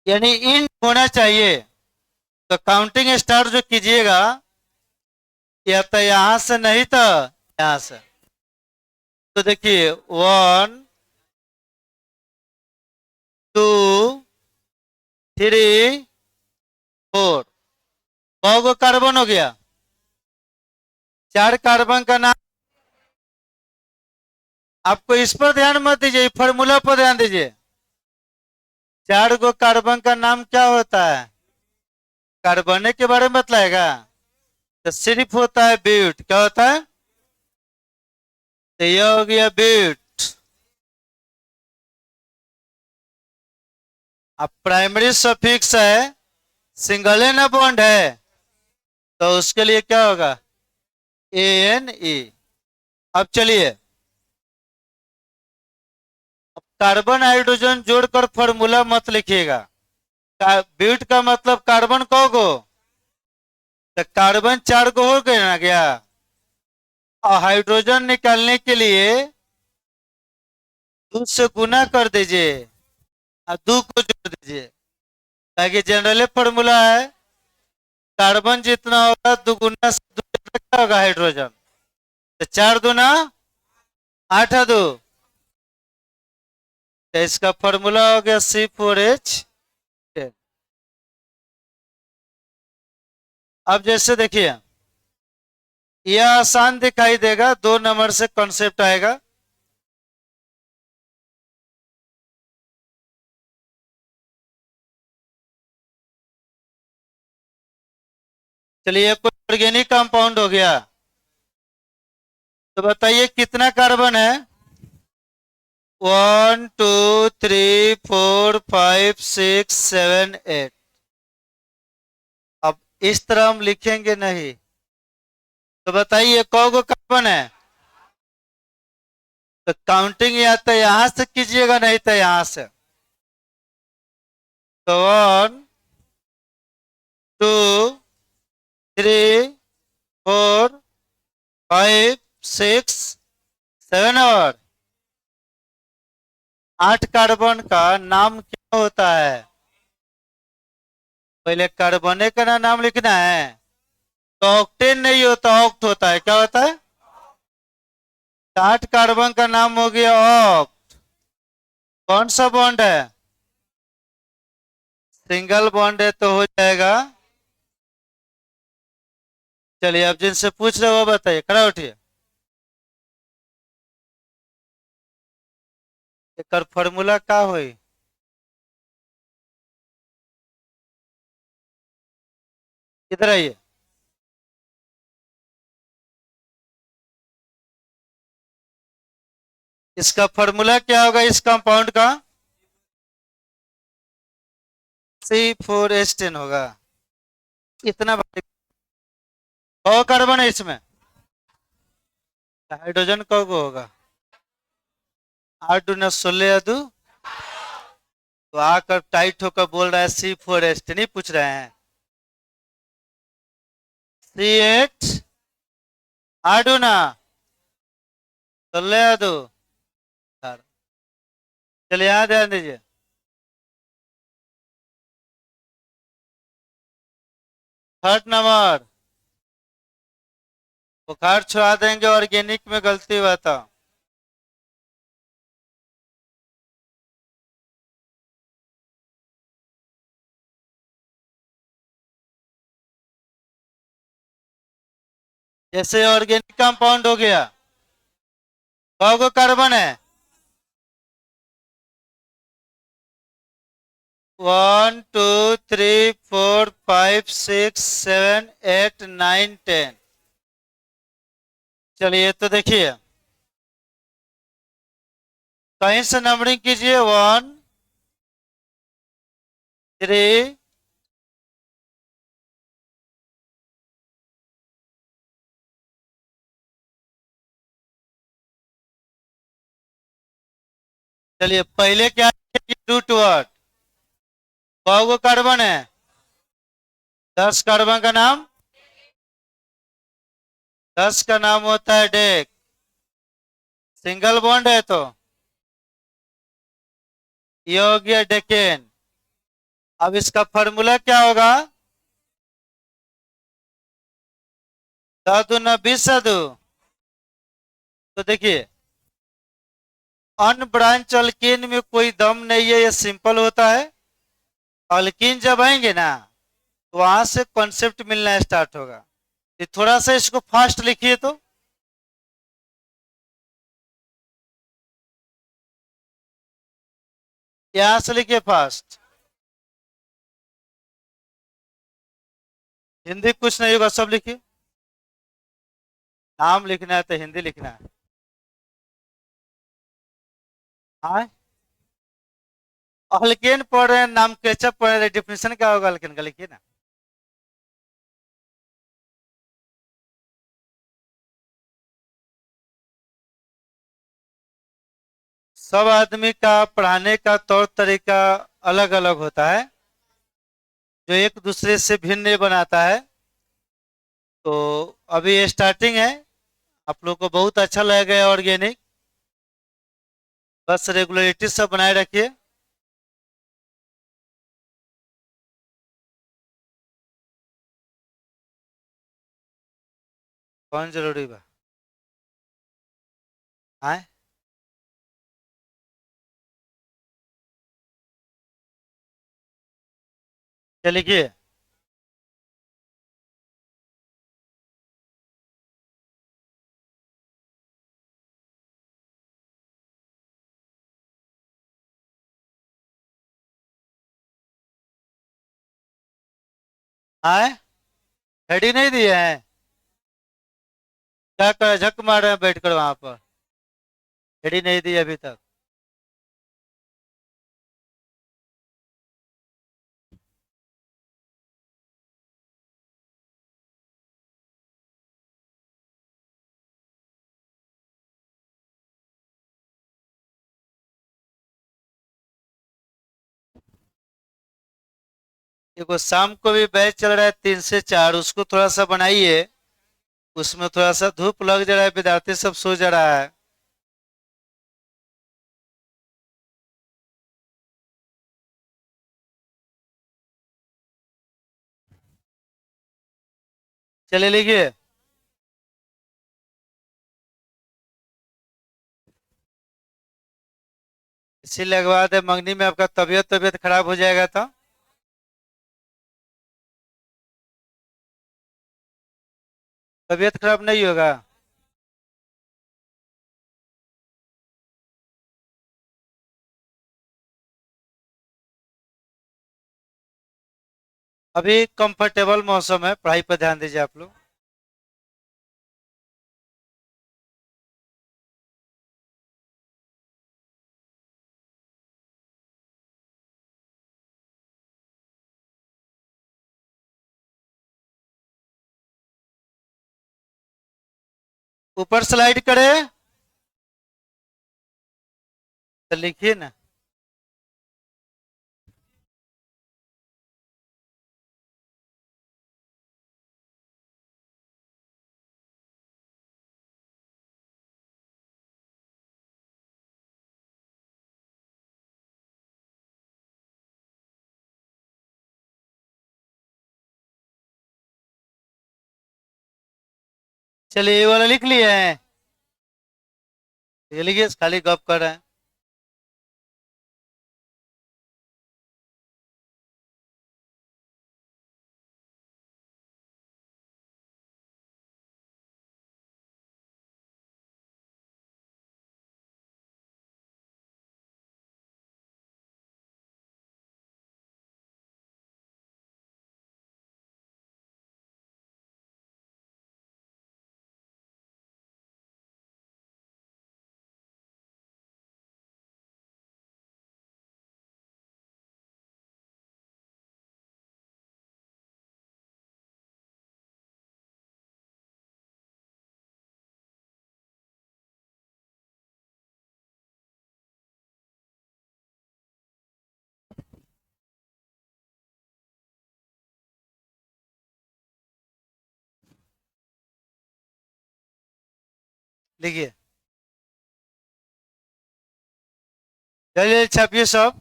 S1: यानी एंड होना चाहिए। तो काउंटिंग स्टार्ट जो कीजिएगा या तो यहां से नहीं तो यहां से। तो देखिए 1 2 3 4, कौ गो कार्बन हो गया? 4 कार्बन का नाम। आपको इस पर ध्यान मत दीजिए, फॉर्मूला पर ध्यान दीजिए। 4 गो कार्बन का नाम क्या होता है? कार्बन के बारे में बतलाएगा तो सिर्फ होता है ब्यूट। क्या होता है? तो यह हो गया ब्यूट। अब प्राइमरी सफिक्स है, सिंगल एन बॉन्ड है, तो उसके लिए क्या होगा? ANE। अब चलिए कार्बन हाइड्रोजन जोड़कर फॉर्मूला मत लिखिएगा। ब्यूट का मतलब कार्बन कौ गो? तो कार्बन 4 गो हो गए ना गया। और हाइड्रोजन निकालने के लिए 2 से गुना कर दीजिए और 2 को जोड़ दीजिए, ताकि जनरल फॉर्मूला है कार्बन जितना होगा दुगुना से 2 क्या होगा हाइड्रोजन। तो 4 दूना 8 2, तो इसका फॉर्मूला हो गया C4H। अब जैसे देखिए यह आसान दिखाई देगा, 2 नंबर से कॉन्सेप्ट आएगा। चलिए कोई ऑर्गेनिक कंपाउंड हो गया, तो बताइए कितना कार्बन है? 1 2 3 4 5 6 7 8। अब इस तरह हम लिखेंगे नहीं, तो बताइए कौ गो कार्बन है? तो काउंटिंग या तो यहां से कीजिएगा नहीं तो यहां से। तो 1 2 3 4 5 6 7 और 8 कार्बन का नाम क्या होता है? पहले कार्बन का नाम लिखना है। तो ऑक्टेन नहीं होता, ऑक्ट होता है। क्या होता है? 8 कार्बन का नाम हो गया ऑक्ट। कौन सा बॉन्ड है? सिंगल बॉन्ड है तो हो जाएगा। चलिए अब जिनसे पूछ रहे हो वो बताइए, खड़ा उठिए। एक फॉर्मूला का होई? इधर आइए। इसका फॉर्मूला क्या होगा इस कंपाउंड का? C4H10 होगा। इतना और कार्बन है इसमें, हाइड्रोजन कौ को होगा? 8 दूना 16 2, तो आकर टाइट होकर बोल रहा है C4H10 नहीं पूछ रहे हैं। C8 8 दूना 16 2। चलिए यहाँ ध्यान दीजिए, थर्ड नंबर बुखार छुड़ा देंगे, ऑर्गेनिक में गलती हुआ था। जैसे ऑर्गेनिक कंपाउंड हो गया, कौन कार्बन है? 1 2 3 4 5 6 7 8 9 10। चलिए तो देखिए, कहीं से नंबरिंग कीजिए। 1 3। चलिए पहले क्या, रूट वर्ड। कौन कार्बन है? 10 कार्बन का नाम, 10 का नाम होता है डेक। सिंगल बॉन्ड है तो ये हो गया डेकेन। अब इसका फॉर्मूला क्या होगा? 10 दूना 20 तो देखिए, अनब्रांच अल्कीन में कोई दम नहीं है, ये सिंपल होता है। अल्कीन जब आएंगे ना, तो वहां से कॉन्सेप्ट मिलना स्टार्ट होगा। ये थोड़ा सा इसको फास्ट लिखिए तो। यहां से लिखिए फास्ट। हिंदी कुछ नहीं होगा, सब लिखिए। नाम लिखना है तो हिंदी लिखना है। हाँ, अल्केन पढ़ रहे हैं, नाम केचप पढ़ रहे हैं, डिफिनेशन क्या होगा अल्केन का, लिखिए ना। सब आदमी का पढ़ाने का तौर तरीका अलग अलग होता है, जो एक दूसरे से भिन्न बनाता है। तो अभी स्टार्टिंग है, आप लोग को बहुत अच्छा लगेगा ऑर्गेनिक। बस रेगुलरिटी सब बनाए रखिए। कौन जरूरी बा? आए, क्या लिखिए? आए, हेडिंग नहीं दिए हैं? क्या कर झक मार रहे हैं बैठ कर वहां पर? हेडिंग नहीं दी अभी तक। देखो शाम को भी बैच चल रहा है 3 से 4, उसको थोड़ा सा बनाइए। उसमें थोड़ा सा धूप लग जा रहा है, विद्यार्थी सब सो जा रहा है। चलिए लिखिए। इसी लगवा दे, मंगनी में आपका तबीयत तबीयत खराब हो जाएगा तो। तबीयत खराब नहीं होगा? अभी कंफर्टेबल मौसम है, पढ़ाई पर ध्यान दीजिए आप लोग। ऊपर स्लाइड करे तो लिखिए ना। चलिए ये वाला लिख लिए हैं। ये लिखिए, खाली गप कर रहे हैं। लिखिए, चलिए छापिए सब।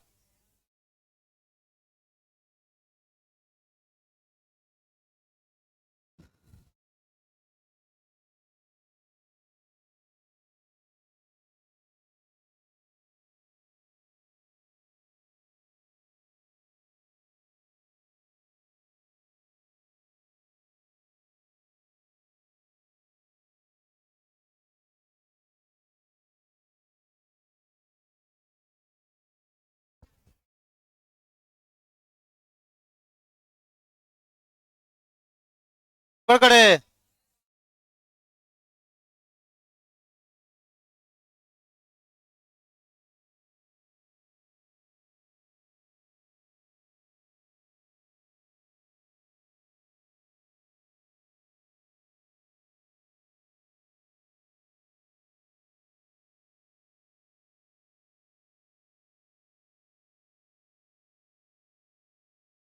S1: पकड़े।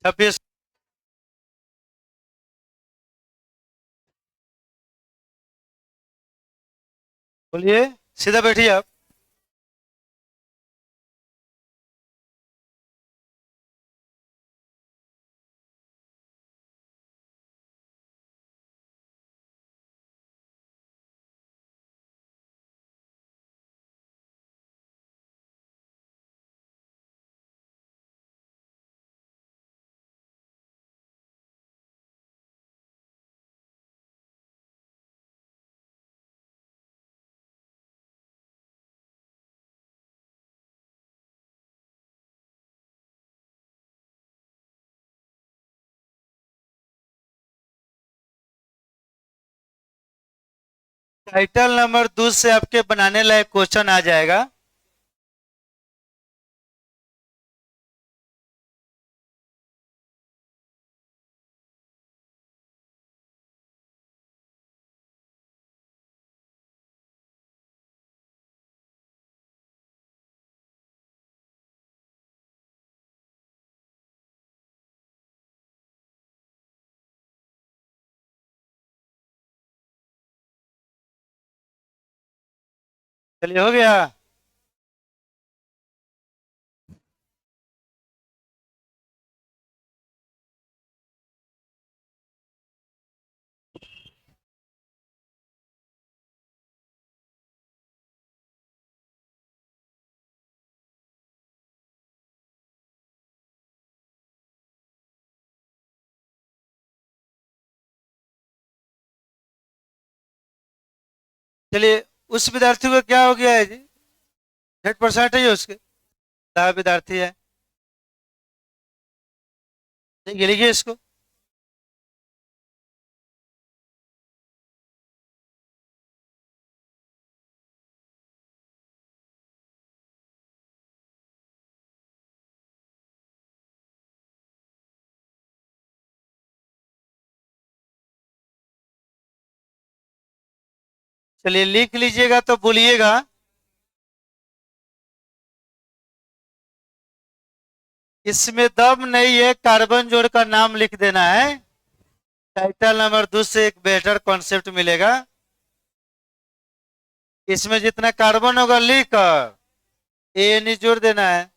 S1: छापिए। बोलिए, सीधा बैठिए आप। टाइटल नंबर 2 से आपके बनाने लायक क्वेश्चन आ जाएगा। चलिए, हो गया। चलिए, उस विद्यार्थी को क्या हो गया है जी? 100% है उसके, विद्यार्थी है। ठीक है, लिखिए इसको। चलिए, लिख लीजिएगा तो बोलिएगा। इसमें दम नहीं है, कार्बन जोड़ का नाम लिख देना है। टाइटल नंबर 2 से एक बेटर कॉन्सेप्ट मिलेगा। इसमें जितना कार्बन होगा लिखकर ए नहीं जोड़ देना है।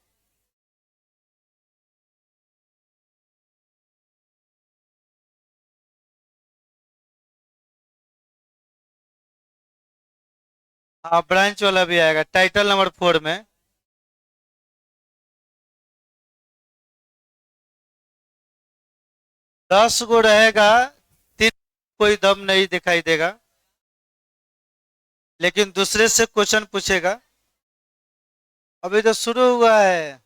S1: हाँ, ब्रांच वाला भी आएगा टाइटल नंबर 4 में। दस गो रहेगा, तीन कोई दम नहीं दिखाई देगा, लेकिन दूसरे से क्वेश्चन पूछेगा। अभी तो शुरू हुआ है।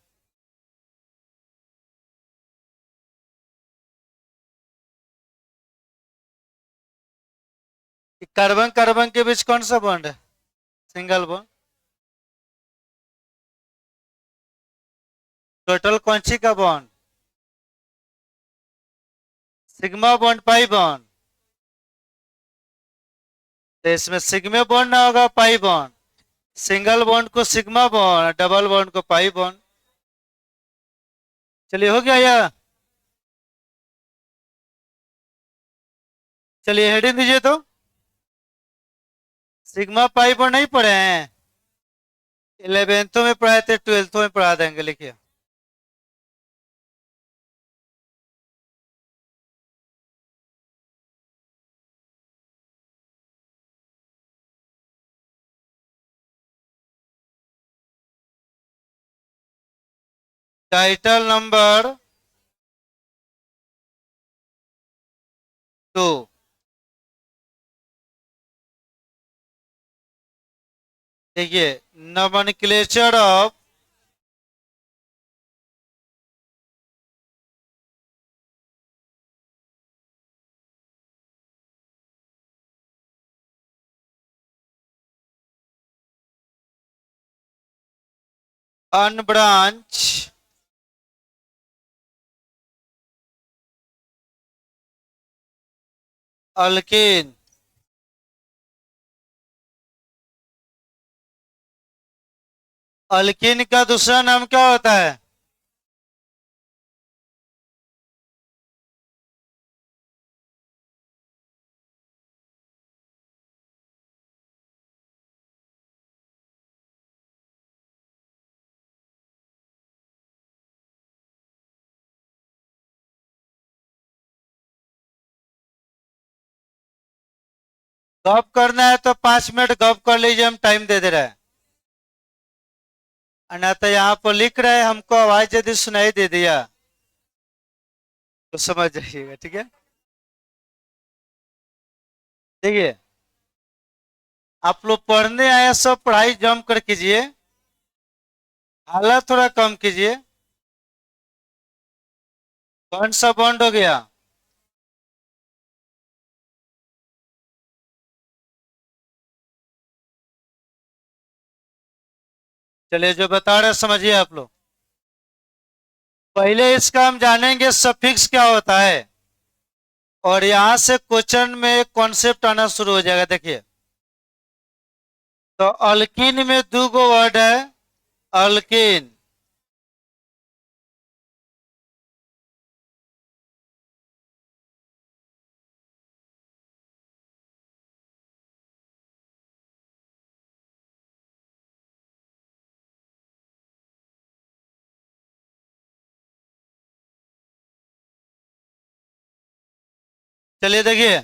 S1: कार्बन कार्बन के बीच कौन सा बॉन्ड है? Single bond. टोटल कौन सी का bond? Sigma bond, pi bond. तो इसमें सिग्मा बॉन्ड ना होगा, पाई बॉन्ड। सिंगल बॉन्ड को सिग्मा बॉन्ड, डबल बॉन्ड को पाई बॉन्ड। चलिए, हो गया या? चलिए, हेडिंग दीजिए तो। सिग्मा पाई पर नहीं पढ़े हैं? 11th में पढ़ाए थे, 12th में पढ़ा देंगे, लिखिए। Title number 2। देखिए, nomenclature of unbranch alkene. Alkene का दूसरा नाम क्या होता है? गप करना है तो 5 मिनट गप कर लीजिए, हम टाइम दे दे रहे हैं। और ना तो यहाँ पर लिख रहे हैं, हमको आवाज यदि सुनाई दे दिया तो समझ जाइएगा, ठीक है। देखिए, आप लोग पढ़ने आए, सब पढ़ाई जम कर कीजिए, हालत थोड़ा कम कीजिए। कौन सा बॉन्ड हो गया? चलिए, जो बता रहे समझिए आप लोग। पहले इसका हम जानेंगे सफिक्स क्या होता है, और यहां से क्वेश्चन में कॉन्सेप्ट आना शुरू हो जाएगा। देखिए, तो अल्किन में दो गो वर्ड है। अल्किन, चलिए देखिए,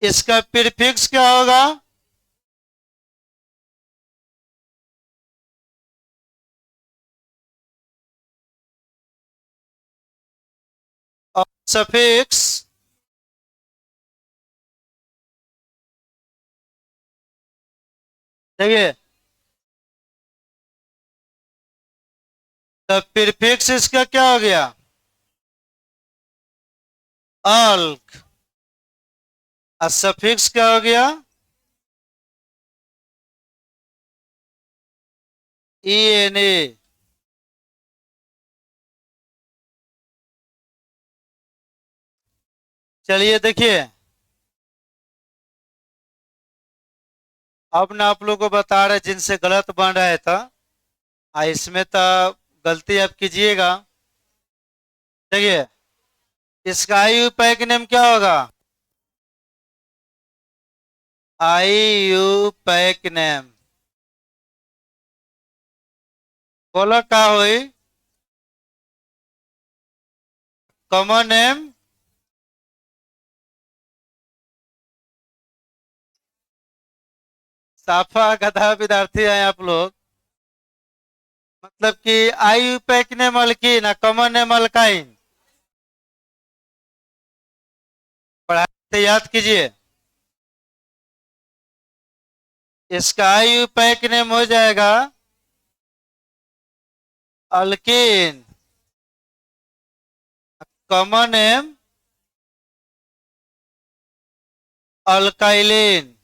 S1: इसका प्रीफिक्स क्या होगा? और सफिक्स देखिए, तो प्रीफिक्स इसका क्या हो गया? अल्क। और सफिक्स क्या हो गया? E N A. चलिए देखिए, अब ना आप लोगों को बता रहे जिनसे गलत बन रहा था, इसमें तो गलती आप कीजिएगा। देखिए, इसका आई यू पैक नेम क्या होगा? आई यू पैक नेम बोलो का हुई? Common name. साफा गधा विद्यार्थी हैं आप लोग। मतलब कि IUPAC name alkene, common name alkyne. पढ़ाई से याद कीजिए, इसका आई यू पैक नेम हो जाएगा अल्कीन, कॉमन नेम अल्काइलिन।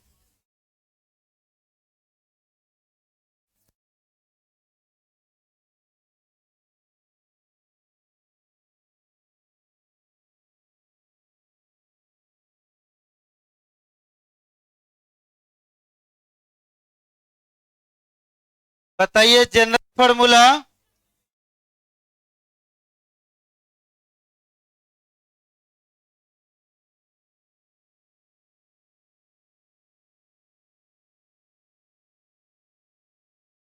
S1: बताइए जनरल फॉर्मूला।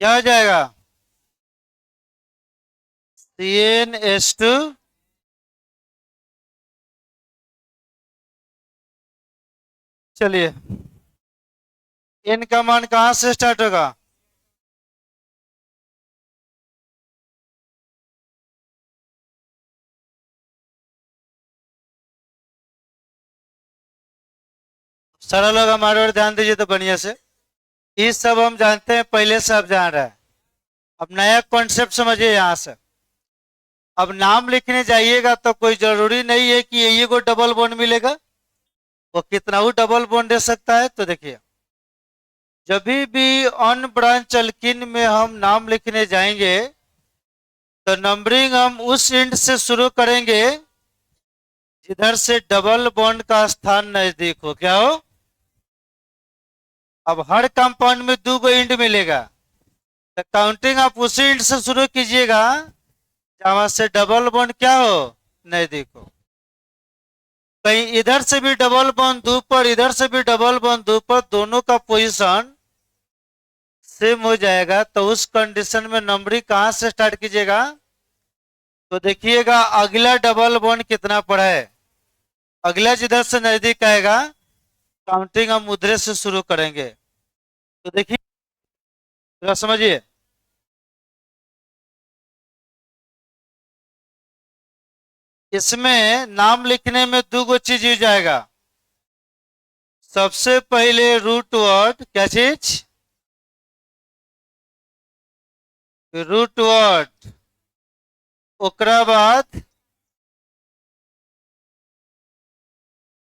S1: क्या हो जाएगा? CnH2। चलिए, n का मान कहां से स्टार्ट होगा? सरल होगा, हमारे और ध्यान दीजिए तो बढ़िया से। ये सब हम जानते हैं, पहले से आप जान रहे हैं। अब नया कॉन्सेप्ट समझिए यहां से। अब नाम लिखने जाइएगा तो कोई जरूरी नहीं है कि यही को डबल बॉन्ड मिलेगा। वो कितना ही डबल बॉन्ड दे सकता है। तो देखिए, जब भी अन ब्रांच अल्किन में हम नाम लिखने जाएंगे तो नंबरिंग हम उस इंड से शुरू करेंगे जिधर से डबल बॉन्ड का स्थान नजदीक हो। क्या हो? अब हर कंपाउंड में दो गो इंड मिलेगा, तो काउंटिंग आप उसी इंड से शुरू कीजिएगा जहां से डबल बॉन्ड क्या हो, नजदीक हो। कहीं इधर से भी डबल बॉन्ड दो पर, इधर से भी डबल बॉन्ड दो पर, दोनों का पोजीशन सेम हो जाएगा, तो उस कंडीशन में नंबरिंग कहां से स्टार्ट कीजिएगा? तो देखिएगा अगला डबल बॉन्ड कितना पड़ा है, अगला जिधर से नजदीक आएगा काउंटिंग हम उधर से शुरू करेंगे। तो देखिए, जरा समझिए। इसमें नाम लिखने में दो गो चीज हो जाएगा। सबसे पहले रूट वर्ड, क्या चीज? Root word. ओकरा बाद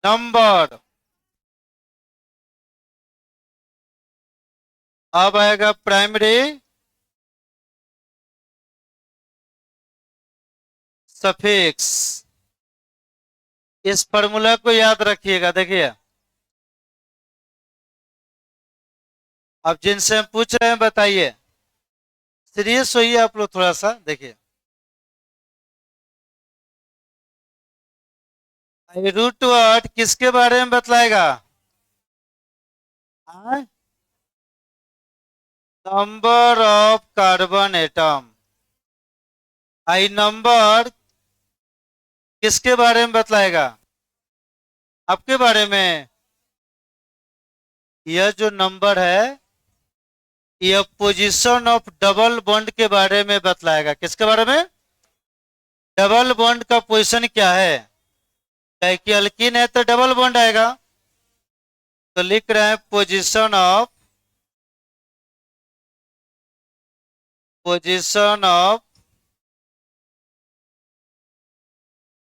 S1: नंबर। अब आएगा प्राइमरी सफिक्स। इस फॉर्मूला को याद रखिएगा। देखिए, अब जिनसे हम पूछ रहे हैं बताइए, सीरियस होइए आप लोग थोड़ा सा। देखिए, रूट वर्ड किसके बारे में बतलाएगा? Number of carbon atom. आई नंबर किसके बारे में बतलाएगा? आपके बारे में। यह जो नंबर है यह पोजीशन ऑफ डबल बॉन्ड के बारे में बतलाएगा। किसके बारे में? डबल बॉन्ड का पोजीशन क्या है। क्या कि अल्कीन है तो डबल बॉन्ड आएगा, तो लिख रहे हैं पोजीशन ऑफ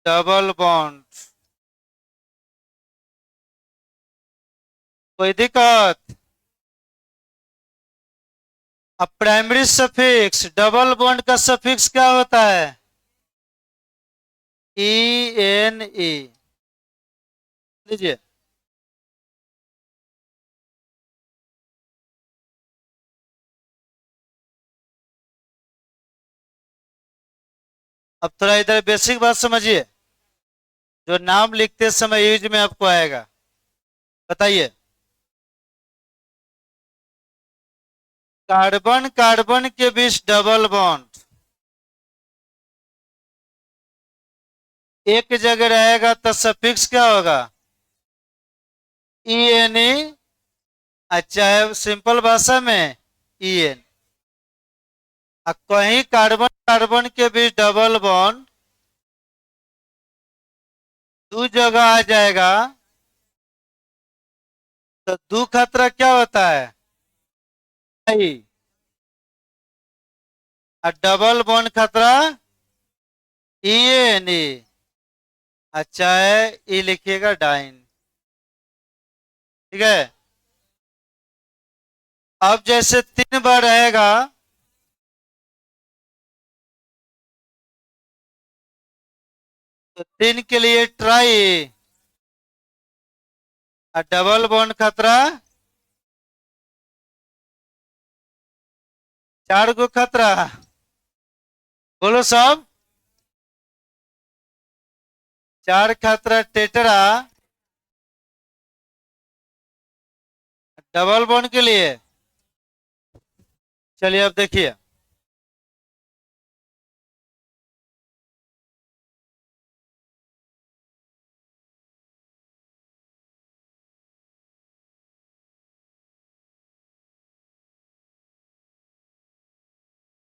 S1: डबल बॉन्ड। कोई दिक्कत? अब प्राइमरी सफिक्स, डबल बॉन्ड का सफिक्स क्या होता है? E N E। लीजिए, अब थोड़ा इधर बेसिक बात समझिए जो नाम लिखते समय यूज में आपको आएगा। बताइए, कार्बन कार्बन के बीच डबल बॉन्ड एक जगह रहेगा तो सफिक्स क्या होगा? E N E। अच्छा है, सिंपल भाषा में En। अब कहीं कार्बन कार्बन के बीच डबल बॉन्ड दो जगह आ जाएगा तो दो खतरा क्या होता है? नहीं। और डबल बॉन्ड खतरा E N E। अच्छा है, ये लिखिएगा डाइन। ठीक है। अब जैसे 3 बार रहेगा तो 3 के लिए ट्राई, और डबल बॉन्ड खतरा 4 गो खतरा। बोलो सब। 4 खतरा टेटरा, डबल बॉन्ड के लिए चलिए अब देखिए,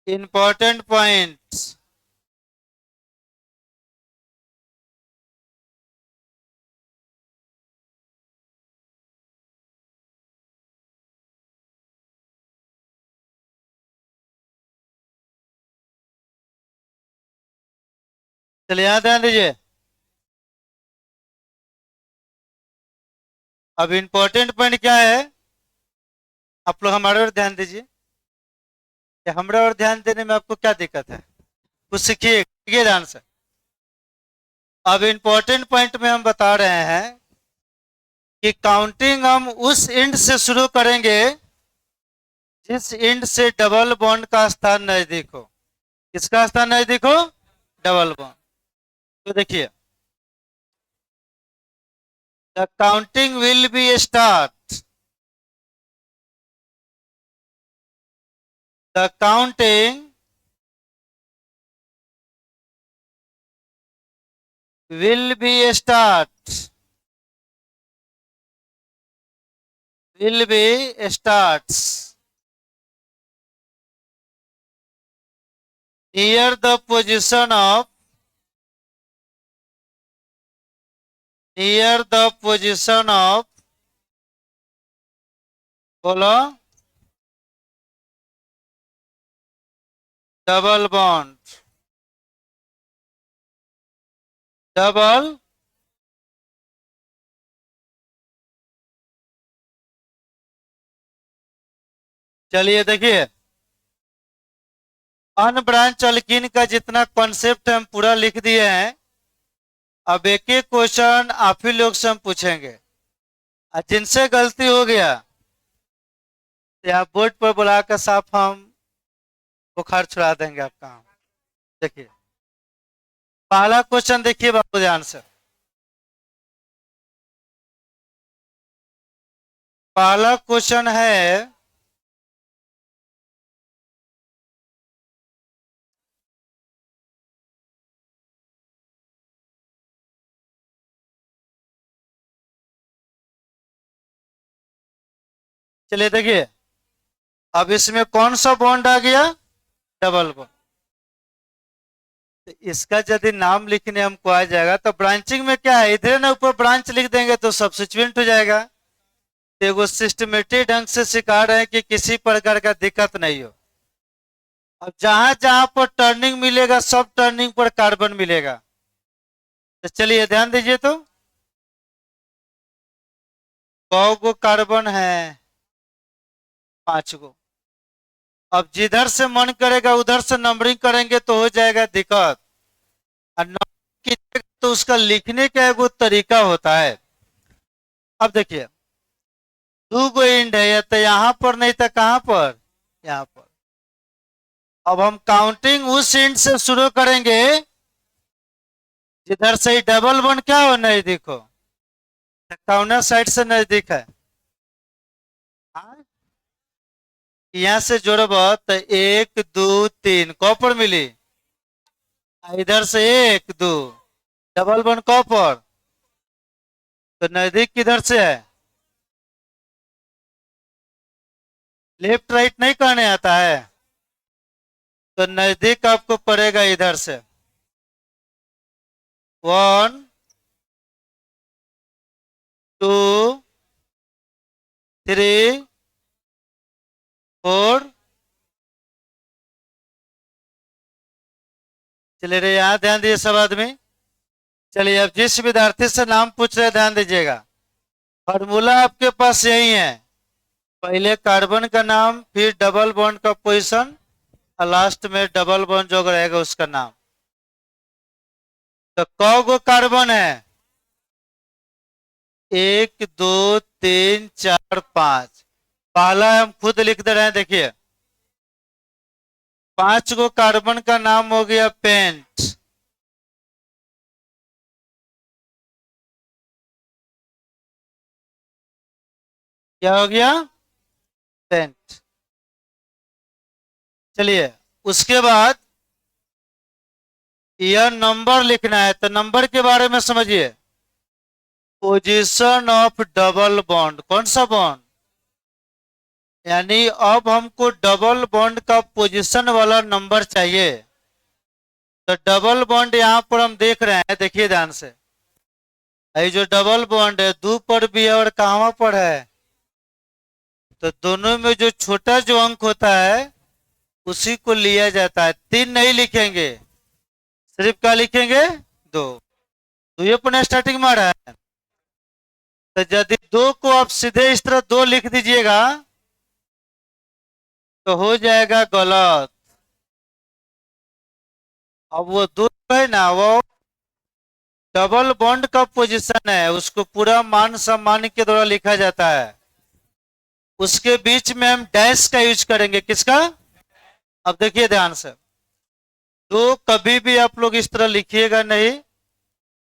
S1: इंपॉर्टेंट पॉइंट्स। चलिए यहाँ ध्यान दीजिए। अब इंपॉर्टेंट पॉइंट क्या है, आप लोग हमारे ओर ध्यान दीजिए। कि हमारे ओर ध्यान देने में आपको क्या दिक्कत है, कुछ सीखिए सीखिए ध्यान से। अब इंपॉर्टेंट पॉइंट में हम बता रहे हैं कि काउंटिंग हम उस एंड से शुरू करेंगे जिस एंड से डबल बॉन्ड का स्थान नजदीक हो। किसका स्थान नजदीक हो? Double bond. तो देखिए, the counting will be start, the counting will be starts near the position of बोलो डबल बॉन्ड, डबल। चलिए देखिए, अनब्रांच अल्कीन का जितना कॉन्सेप्ट हम पूरा लिख दिए हैं। अब एक एक क्वेश्चन आप ही लोग से हम पूछेंगे, और जिनसे गलती हो गया तो आप बोर्ड पर बुलाकर साफ हम बुखार छुड़ा देंगे आपका। देखिए, पहला क्वेश्चन देखिए बाबू ध्यान से। पहला क्वेश्चन है, चलिए देखिए, अब इसमें कौन सा बॉन्ड आ गया? Double bond. तो इसका यदि नाम लिखने हमको आ जाएगा तो ब्रांचिंग में क्या है, इधर ना ऊपर ब्रांच लिख देंगे तो सब्स्टिट्यूएंट हो जाएगा। तो वो सिस्टमेटिक ढंग से सिखा रहे हैं कि किसी प्रकार का दिक्कत नहीं हो। अब जहां जहां पर टर्निंग मिलेगा सब टर्निंग पर कार्बन मिलेगा। तो चलिए ध्यान दीजिए, तो कौ गो कार्बन है? 5 गो। अब जिधर से मन करेगा उधर से नंबरिंग करेंगे तो हो जाएगा दिक्कत। और नंबरिंग कीजिएगा तो उसका लिखने का एगो तरीका होता है। अब देखिए, 2 गो एंड है, या तो यहां पर नहीं तो कहां पर? यहां पर। अब हम काउंटिंग उस एंड से शुरू करेंगे जिधर से डबल वन क्या हो, नजदीक हो। काउंटर साइड से नजदीक है। हाँ? यहाँ से जोड़ब तो 1 2 3 कौ पर मिली, इधर से 1 2, डबल वन कौ पर, तो नजदीक किधर से है? लेफ्ट राइट नहीं कहने आता है, तो नजदीक आपको पड़ेगा इधर से। 1 2 3 4। चलिए रे, यहाँ ध्यान दीजिए सब आदमी। चलिए, अब जिस विद्यार्थी से नाम पूछ रहे हैं ध्यान दीजिएगा। फॉर्मूला आपके पास यही है, पहले कार्बन का नाम, फिर डबल बॉन्ड का पोजीशन, और लास्ट में डबल बॉन्ड जो रहेगा उसका नाम। तो कौ गो कार्बन है? 1 2 3 4 5। पहला हम खुद लिख दे रहे हैं, देखिए 5 गो कार्बन का नाम हो गया पेंट। क्या हो गया? पेंट। चलिए, उसके बाद यह नंबर लिखना है, तो नंबर के बारे में समझिए। पोजीशन ऑफ डबल बॉन्ड, कौन सा बॉन्ड? यानी अब हमको डबल बॉन्ड का पोजीशन वाला नंबर चाहिए। तो डबल बॉन्ड यहाँ पर हम देख रहे हैं, देखिए ध्यान से। ये जो डबल बॉन्ड है, दो पर भी है और कहाँ पर है? तो दोनों में जो छोटा जो अंक होता है उसी को लिया जाता है। तीन नहीं लिखेंगे, सिर्फ क्या लिखेंगे? दो। तो ये पुनः स्टार्टिंग में आ रहा है। तो यदि दो को आप सीधे इस तरह दो लिख दीजिएगा तो हो जाएगा गलत। अब वो दो है ना, वो डबल बॉन्ड का पोजीशन है, उसको पूरा मान सम्मान के द्वारा लिखा जाता है। उसके बीच में हम डैश का यूज करेंगे, किसका? अब देखिए ध्यान से, दो कभी भी आप लोग इस तरह लिखिएगा नहीं,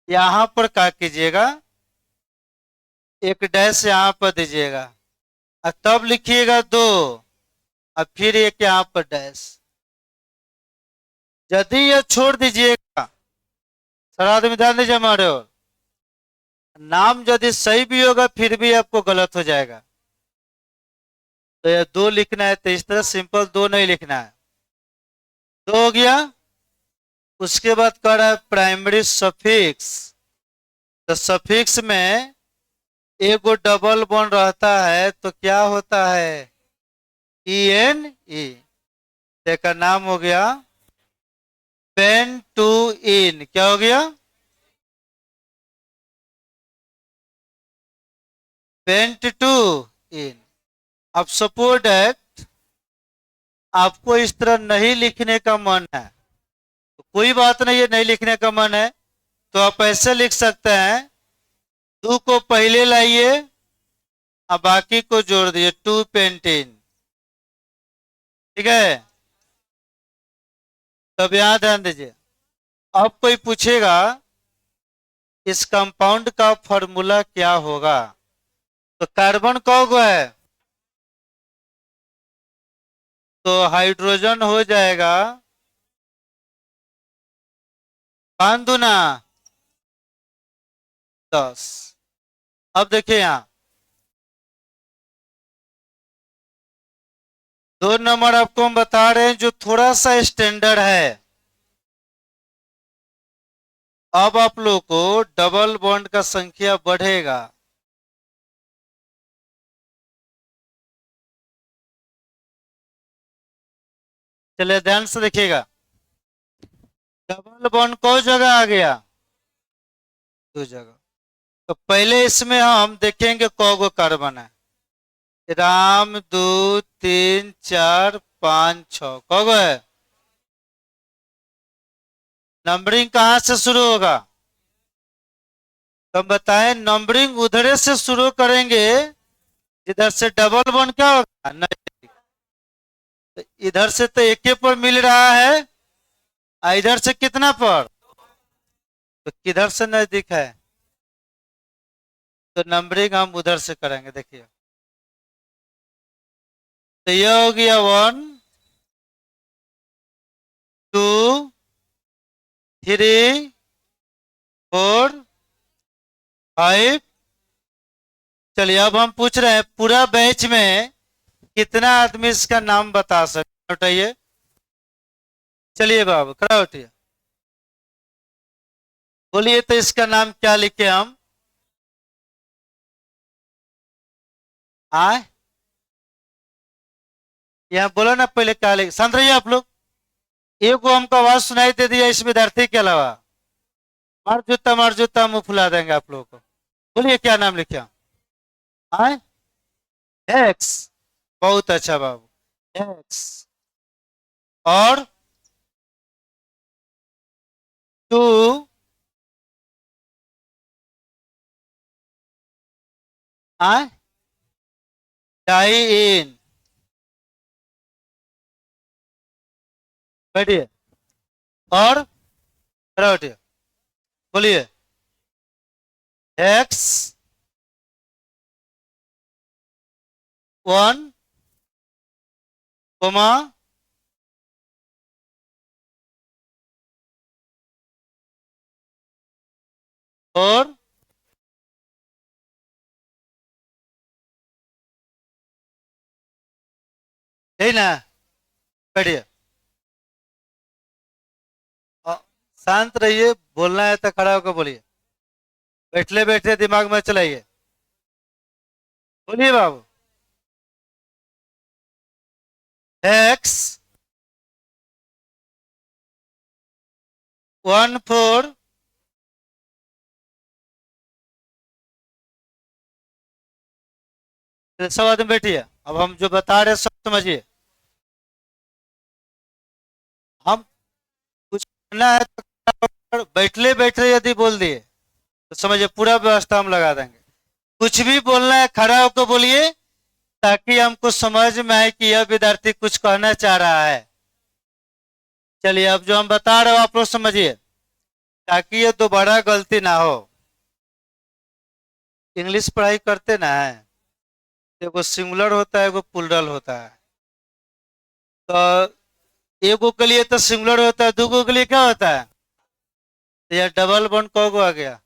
S1: यहां पर क्या कीजिएगा, एक डैश यहां पर दीजिएगा और तब लिखिएगा दो, और फिर एक यहां पर डैश। यदि यह छोड़ दीजिएगा, सारा आदमी ध्यान दीजिए हमारे और, नाम यदि सही भी होगा फिर भी आपको गलत हो जाएगा। तो यह दो लिखना है, तो इस तरह सिंपल दो नहीं लिखना है। दो हो गया। उसके बाद कह रहा है प्राइमरी सफिक्स। तो सफिक्स में एक गो डबल बॉन्ड रहता है तो क्या होता है? E N E. का नाम हो गया पेन टू इन। क्या हो गया? पेंट टू इन। अब सपोज दैट आपको इस तरह नहीं लिखने का मन है, तो कोई बात नहीं है, नहीं लिखने का मन है तो आप ऐसे लिख सकते हैं, टू को पहले लाइए और बाकी को जोड़ दिए, टू पेंटिन। ठीक है? तब यहां ध्यान दीजिए। अब कोई पूछेगा इस कंपाउंड का फॉर्मूला क्या होगा, तो कार्बन कौन है? तो हाइड्रोजन हो जाएगा 5 दूना 10। अब देखिए यहां दो नंबर आपको हम बता रहे हैं जो थोड़ा सा स्टैंडर्ड है। अब आप लोग को डबल बॉन्ड का संख्या बढ़ेगा। चलिए ध्यान से देखिएगा, डबल बॉन्ड कौन जगह आ गया? दो जगह। तो पहले इसमें हम देखेंगे कौगो कार्बन है। राम, दो, तीन, चार, पांच, छ, कौगो है? नंबरिंग कहां से शुरू होगा? तो बताएं, नंबरिंग उधर से शुरू करेंगे इधर से डबल बॉन्ड क्या होगा? नहीं, तो इधर से तो एक पर मिल रहा है और इधर से कितना पर? तो किधर से नजदीक है? तो नंबरिंग हम उधर से करेंगे। देखिए, तो यह हो गया 1, 2, 3, 4, 5। चलिए अब हम पूछ रहे हैं पूरा बैच में कितना आदमी इसका नाम बता सकते, बताइए। चलिए बाबू खड़ा उठिए, बोलिए तो इसका नाम क्या लिखे हम? आए, यहाँ बोलो ना पहले क्या लिखे, शांत रहिए आप लोग। एक को हमको आवाज सुनाई दे दिया इस विद्यार्थी के अलावा, मार जूता मुंह फुला देंगे आप लोगों को। बोलिए क्या नाम लिखे हम? आए, एक्स। बहुत अच्छा बाबू, एक्स। और टू, आए, डाई इन। बैठिए और खड़ा उठिए, बोलिए एक्स 1, और यही ना, बैठिए। अ, शांत रहिए, बोलना है तो खड़ा होकर बोलिए। बैठले बैठे दिमाग में चलाइए। बोलिए बाबू। एक्स 1 4। सब आदमी बैठिए। अब हम जो बता रहे हैं सब समझिए। हम कुछ करना है तो बैठले बैठले यदि बोल दिए तो समझिए पूरा व्यवस्था हम लगा देंगे। कुछ भी बोलना है खड़ा होकर बोलिए, ताकि हमको समझ में आए कि यह विद्यार्थी कुछ कहना चाह रहा है। चलिए, अब जो हम बता रहे हो आप लोग समझिए, ताकि ये दोबारा गलती ना हो। इंग्लिश पढ़ाई करते ना है, एगो सिंगुलर होता है, एगो प्लूरल होता है। तो एगो के लिए तो सिंगुलर होता है, दूगो के लिए क्या होता है? तो यह डबल बॉन्ड कौगो आ गया।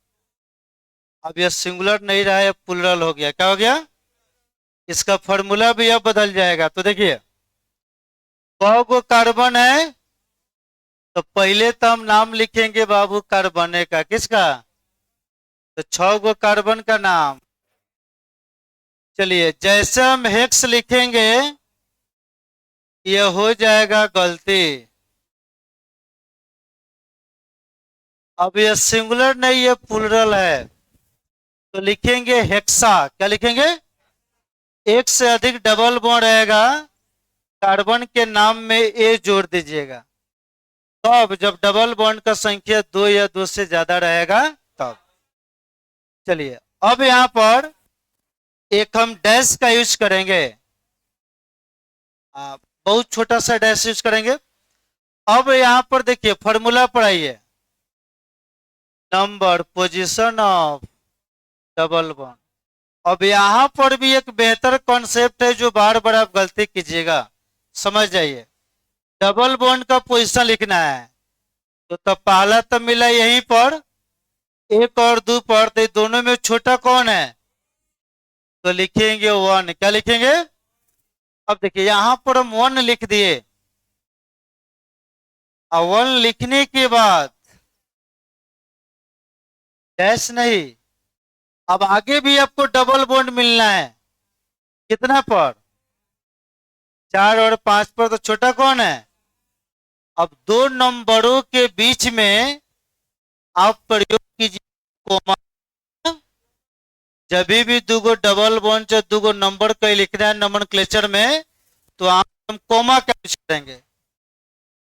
S1: अब यह सिंगुलर नहीं रहा, यह प्लूरल हो गया। क्या हो गया? इसका फॉर्मूला भी अब बदल जाएगा। तो देखिए, कौगो कार्बन है, तो पहले तो हम नाम लिखेंगे बाबू कार्बन का। किसका? तो 6 गो कार्बन का नाम। चलिए, जैसे हम हेक्स लिखेंगे ये हो जाएगा गलती। अब ये सिंगुलर नहीं, ये प्लूरल है, तो लिखेंगे हेक्सा। क्या लिखेंगे? एक से अधिक डबल बॉन्ड रहेगा, कार्बन के नाम में ए जोड़ दीजिएगा। तब जब डबल बॉन्ड का संख्या 2 या 2 से ज्यादा रहेगा तब। चलिए, अब यहां पर एक हम डैश का यूज करेंगे। बहुत छोटा सा डैश यूज करेंगे। अब यहां पर देखिए, फॉर्मूला पढ़ाइए। Number position of double bond. अब यहां पर भी एक बेहतर कॉन्सेप्ट है जो बार बार आप गलती कीजिएगा, समझ जाइए। डबल बॉन्ड का पोजीशन लिखना है, तो पहला तो मिला यहीं पर, एक और दो पर, तो दोनों में छोटा कौन है? तो लिखेंगे 1। क्या लिखेंगे? अब देखिए, यहां पर हम 1 लिख दिए। और 1 लिखने के बाद डैश नहीं। अब आगे भी आपको डबल बॉन्ड मिलना है। कितना पर? 4 और 5 पर, तो छोटा कौन है? अब दो नंबरों के बीच में आप प्रयोग कीजिए कोमा। जब भी दूगो डबल बॉन्ड या दूगो नंबर का लिखना है नोमेनक्लेचर में, तो आप हम कोमा का यूज करेंगे।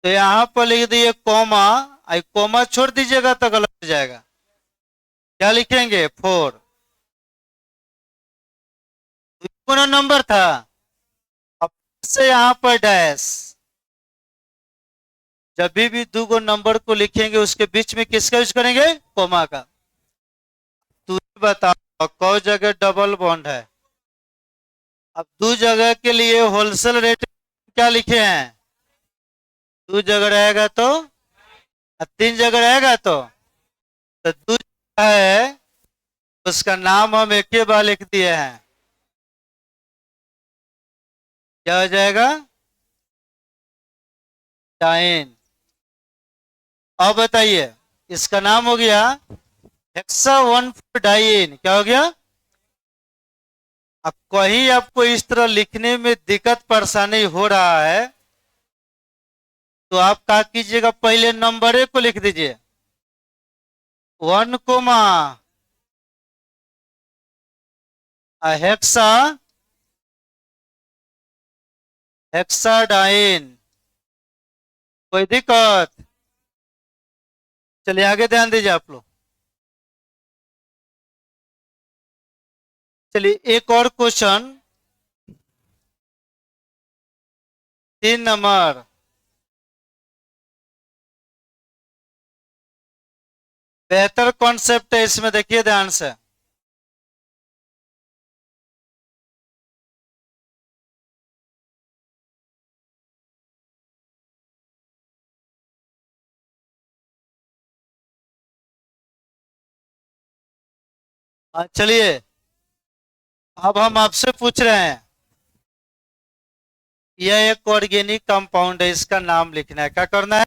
S1: तो यहां पर लिख दिए कोमा। आई कोमा छोड़ दीजिएगा तो गलत हो जाएगा। क्या लिखेंगे? 4। कौन नंबर था? अब से यहां पर डैश। जब भी दूगो नंबर को लिखेंगे उसके बीच में किसका यूज करेंगे? कोमा का। तू बताओ कौ जगह डबल बॉन्ड है? अब दो जगह के लिए होलसेल रेट क्या लिखे हैं? दो जगह रहेगा तो, और 3 जगह रहेगा तो दो है, उसका नाम हम एक ही बार लिख दिए हैं। क्या हो जाएगा? डाइन। अब बताइए, इसका नाम हो गया हेक्सा 1 4 डाइन। क्या हो गया? अब कहीं आपको इस तरह लिखने में दिक्कत परेशानी हो रहा है, तो आप क्या कीजिएगा, पहले नंबर ए को लिख दीजिए। 1 हेक्सा हेक्साडाइन। कोई दिक्कत? चलिए आगे ध्यान दीजिए आप लोग। चलिए, एक और क्वेश्चन। 3 नंबर। बेहतर कॉन्सेप्ट है इसमें, देखिए ध्यान से। चलिए अब हम आपसे पूछ रहे हैं, यह एक ऑर्गेनिक कंपाउंड है, इसका नाम लिखना है। क्या करना है?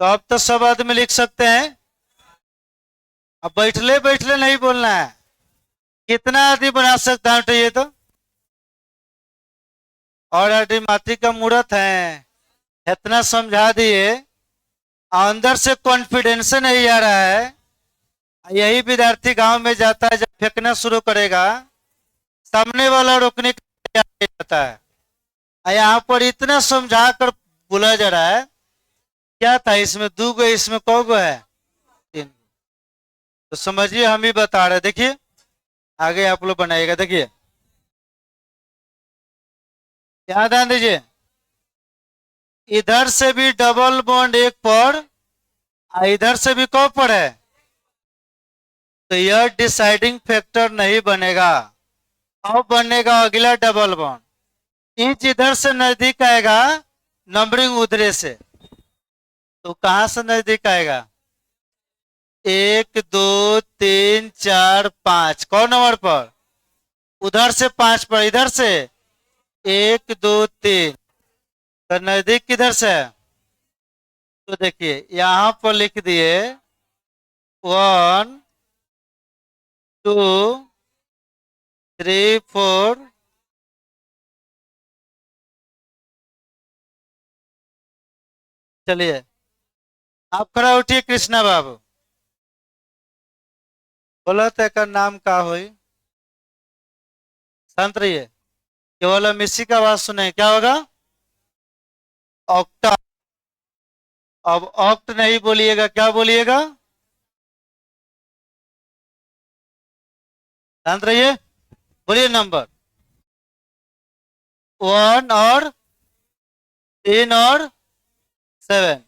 S1: तो अब तो सब आदमी लिख सकते हैं। अब बैठले बैठले नहीं बोलना है। कितना आदमी बना सकता है ये तो? और आदमी माटी का मूर्त है, इतना समझा दिए, अंदर से कॉन्फिडेंस नहीं आ रहा है। यही विद्यार्थी गांव में जाता है, जब फेंकना शुरू करेगा सामने वाला रोकने का जाता है। यहाँ पर इतना समझा कर बोला जा रहा है, क्या था इसमें? दो गो, इसमें कौ गो है? तीन। तो समझिए हम ही बता रहे। देखिए आगे आप लोग बनाइएगा। देखिए यहाँ ध्यान दीजिए, इधर से भी डबल बॉन्ड एक पर, इधर से भी कौ पर है, तो यह डिसाइडिंग फैक्टर नहीं बनेगा। अब बनेगा अगला डबल बॉन्ड। इंच इधर से नजदीक आएगा, नंबरिंग उधरे से, तो कहां से नजदीक आएगा? 1 2 3 4 5, कौन नंबर पर? उधर से 5 पर, इधर से 1 2 3, तो नजदीक किधर से है? तो देखिए यहां पर लिख दिए 1 2 3 4। चलिए आप खड़ा उठिए कृष्णा बाबू, बोलो तो एक नाम का हुई। शांत रहिए, केवल हम इसी का आवाज सुने, क्या होगा? ऑक्टा। अब ऑक्ट नहीं बोलिएगा, क्या बोलिएगा? शांत रहिए, बोलिए नंबर। 1 और 3 और 7,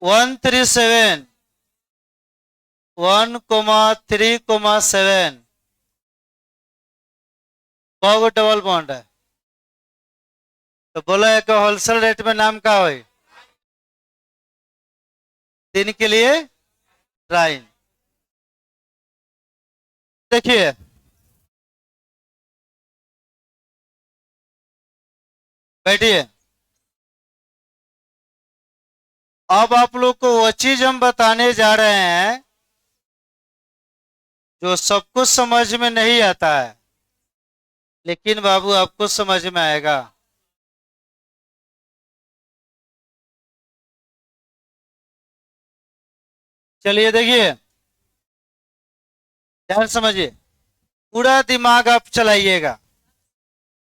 S1: 1 3 7, 1 3 7। कौ डबल बॉन्ड है? तो बोला एक होलसेल रेट में नाम का हो? 3 के लिए ट्राइन। देखिए बैठिए, अब आप लोग को वो चीज हम बताने जा रहे हैं जो सबको समझ में नहीं आता है, लेकिन बाबू आपको समझ में आएगा। चलिए देखिए, ध्यान समझिए, पूरा दिमाग आप चलाइएगा।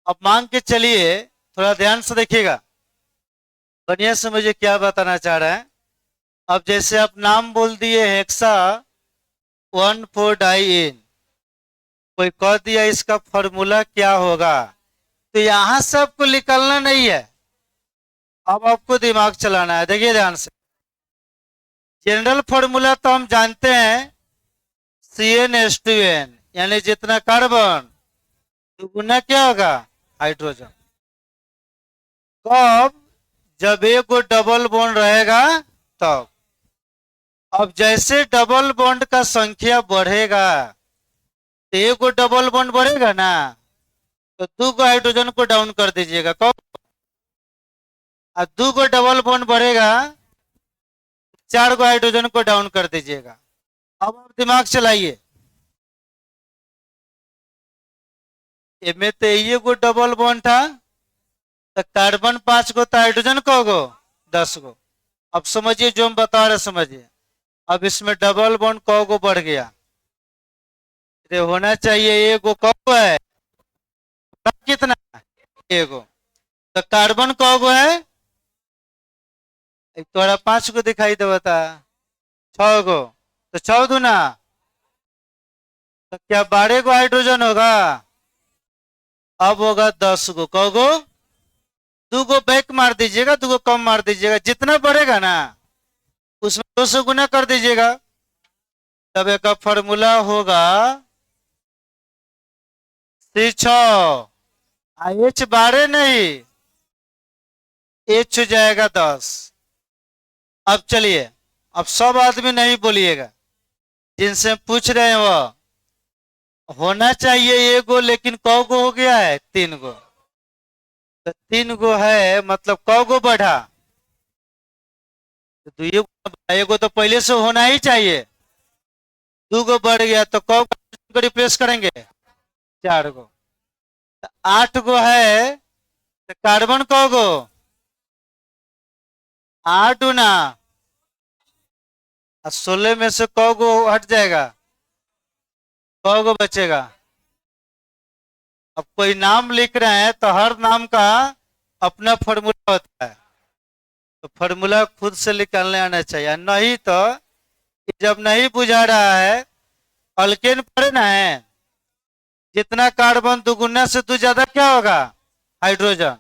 S1: अब मांग के चलिए, थोड़ा ध्यान से देखिएगा, बढ़िया समझिए क्या बताना चाह रहे हैं। अब जैसे आप नाम बोल दिए हेक्सा 1,4-डाइइन, कोई कह दिया इसका फॉर्मूला क्या होगा, तो यहां से आपको निकलना नहीं है, अब आपको दिमाग चलाना है। देखिए ध्यान से, जनरल फॉर्मूला तो हम जानते हैं, CnH2n, यानी जितना कार्बन दुगुना क्या होगा? हाइड्रोजन। कब? जब एक को डबल बॉन्ड रहेगा तब। अब जैसे डबल बॉन्ड का संख्या बढ़ेगा, तो एक को डबल बॉन्ड बढ़ेगा ना, तो 2 को हाइड्रोजन को डाउन कर दीजिएगा। कब? और 2 को डबल बॉन्ड बढ़ेगा, 4 को हाइड्रोजन को डाउन कर दीजिएगा। अब आप दिमाग चलाइए, इनमें तो ये को डबल बॉन्ड था, तो कार्बन 5 को, तो हाइड्रोजन को गो 10 को। अब समझिए जो हम बता रहे समझिए। अब इसमें डबल बॉन्ड कौ को बढ़ गया? ये होना चाहिए एगो, कौ है? कितना? एगो। तो कार्बन कौ गो है? थोड़ा 5 को दिखाई दे बता, 6 गो। तो 6 दूना, तो क्या 12 को हाइड्रोजन होगा? अब होगा 10 गो। कौ गो? 2 गो बैक मार दीजिएगा, 2 गो कम मार दीजिएगा, जितना बढ़ेगा ना उसमें 200 गुना कर दीजिएगा, तब एक फॉर्मूला होगा C6। H12 नहीं, H हो जाएगा 10। अब चलिए, अब सब आदमी नहीं बोलिएगा, जिनसे पूछ रहे हैं वो होना चाहिए ये गो, लेकिन कौ गो हो गया है? 3 गो। तो 3 गो है, मतलब कौ गो बढ़ा? तो 2 गो बढ़ा, एगो तो पहले से होना ही चाहिए। 2 गो बढ़ गया तो कौ को रिप्लेस करेंगे? 4 गो। तो 8 गो है, तो कार्बन कौ गो? 8 गुना, और 16 में से कौ गो हट जाएगा? कौ गो बचेगा? अब कोई नाम लिख रहे हैं तो हर नाम का अपना फॉर्मूला होता है, तो फॉर्मूला खुद से निकालने आना चाहिए, नहीं तो जब नहीं बुझा रहा है, अल्केन पढ़े ना है, जितना कार्बन दुगुना से दो ज्यादा क्या होगा? हाइड्रोजन।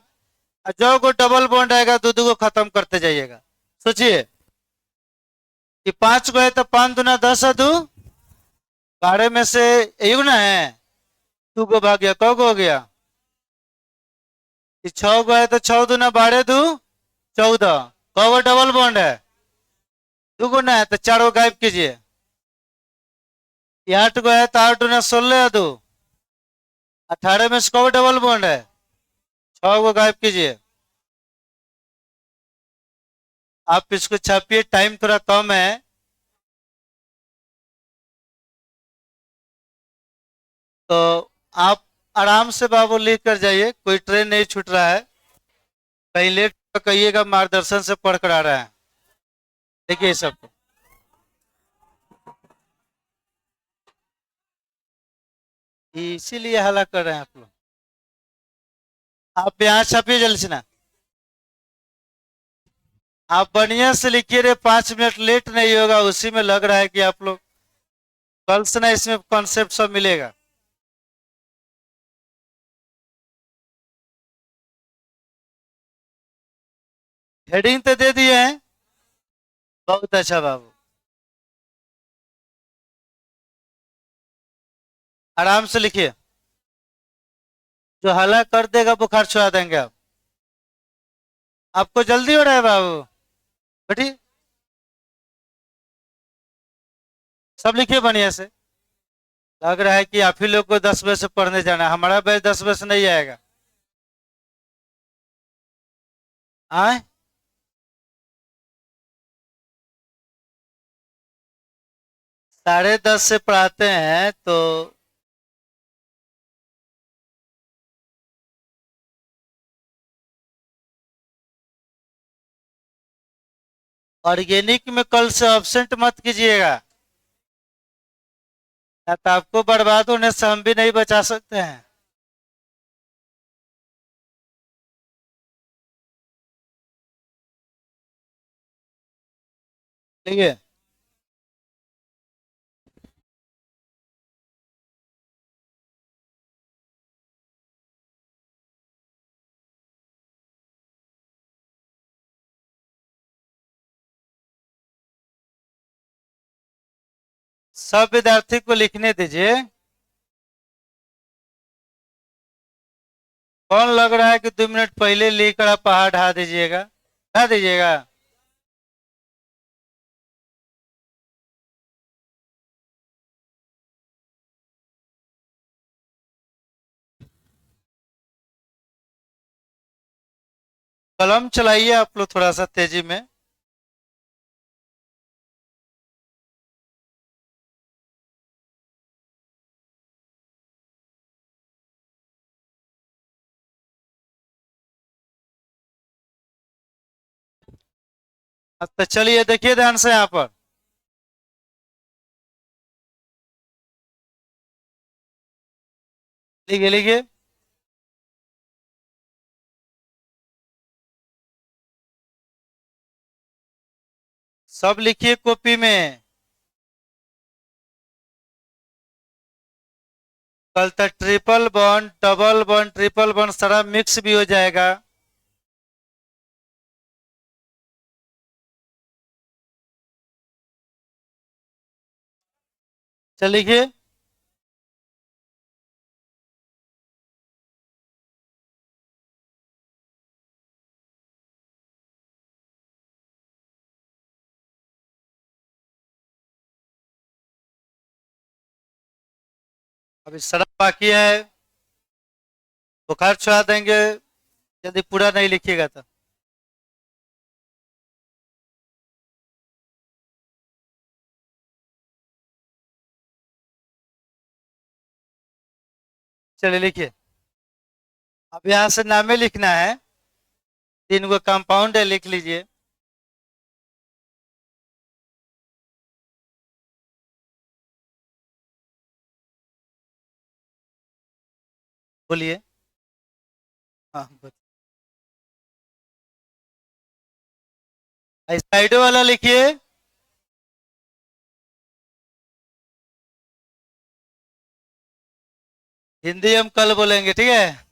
S1: और जो को डबल बॉन्ड आएगा दो दो को खत्म करते जाइएगा। सोचिए कि 5 गो है तो 5 दूना 10 है, 2 12 में से एक ना है, 2 गो भाग गया, कौ गो हो गया? कि 6 गो है तो 6 दूना 12 2 14। कौ गो डबल बॉन्ड है? 2 गुना है, तो 4 गो गायब कीजिए। ये 8 गो है तो 8 दूना 16 है, 18 में से कौ गो डबल बॉन्ड है? 6 गो गायब कीजिए। आप इसको छापिए, टाइम थोड़ा कम है। तो आप आराम से बाबू लिख कर जाइए, कोई ट्रेन नहीं छूट रहा है। कहीं लेट तो कहिएगा मार्गदर्शन से पढ़ कर आ रहा है। देखिए सब इसीलिए हल्ला कर रहे हैं आप लोग। आप यहाँ छापिए जल्दी से ना। आप बढ़िया से लिखिए रे, 5 मिनट लेट नहीं होगा, उसी में लग रहा है कि आप लोग कल से ना इसमें कॉन्सेप्ट सब मिलेगा। हेडिंग तो दे दिए हैं, बहुत अच्छा बाबू। आराम से लिखिए, जो हल्ला कर देगा बुखार छुड़ा देंगे आप। आपको जल्दी हो रहा है बाबू? बैठिए, सब लिखिए बढ़िया से। लग रहा है कि आप ही लोग को 10 बजे से पढ़ने जाना है, हमारा बैच 10 बजे से नहीं आएगा। आए, 10:30 से पढ़ाते हैं तो ऑर्गेनिक में कल से ऑब्सेंट मत कीजिएगा, या तो आपको बर्बाद होने से हम भी नहीं बचा सकते हैं। ठीक है, सब विद्यार्थी को लिखने दीजिए। कौन लग रहा है कि 2 मिनट पहले लेकर आप पहाड़ ढा दीजिएगा? ढा दीजिएगा। कलम चलाइए आप लोग थोड़ा सा तेजी में। अब तो चलिए देखिए ध्यान से यहाँ पर। लिखिए लिखिए, सब लिखिए कॉपी में। कल तक triple bond, double bond, triple bond सारा मिक्स भी हो जाएगा। चल लिखिए। अभी सड़क बाकी है, बुखार छुड़ा देंगे यदि पूरा नहीं लिखिएगा तो। चलिए लिखिए। अब यहाँ से नामे लिखना है, 3 गो कंपाउंड है, लिख लीजिए। बोलिए। हाँ साइड वाला लिखिए। हिंदी हम कल बोलेंगे, ठीक है।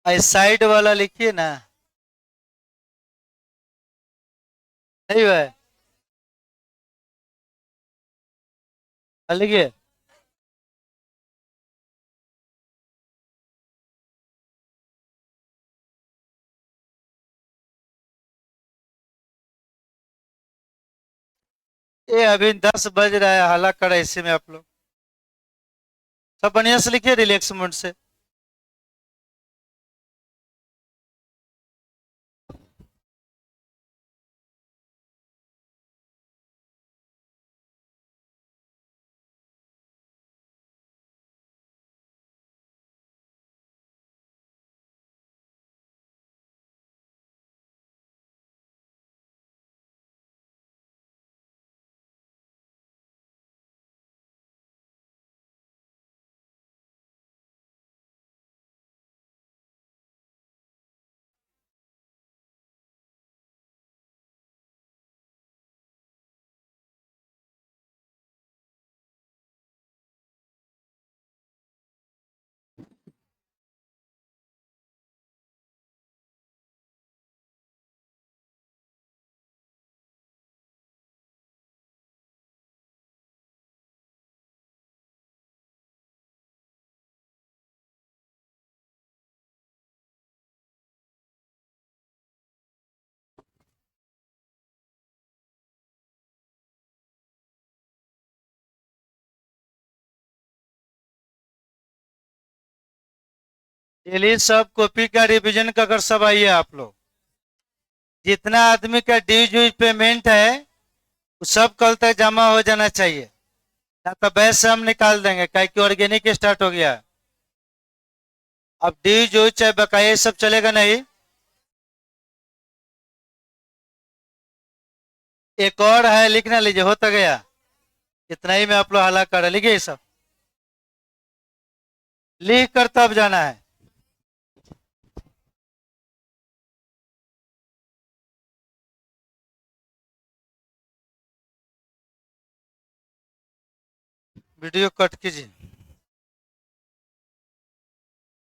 S1: साइड वाला लिखिए ना। नहीं है, लिखिए। ये अभी 10 बज रहा है, हल्ला कर ऐसे में आप लोग। सब बढ़िया से लिखिए, रिलैक्स मोड से। चलिए, सब कॉपी का रिवीजन का कर सब आइए आप लोग। जितना आदमी का ड्यूज व्यूज पेमेंट है वो सब कल तक जमा हो जाना चाहिए, ना तो बैच से हम निकाल देंगे, क्या कि ऑर्गेनिक स्टार्ट हो गया है। अब ड्यूज व्यूज चाहे बकाया सब चलेगा नहीं। एक और है, लिखना लीजिए, होता गया। इतना ही में आप लोग हला कर लिखिए, ये सब लिख कर तब जाना है। वीडियो कट कीजिए।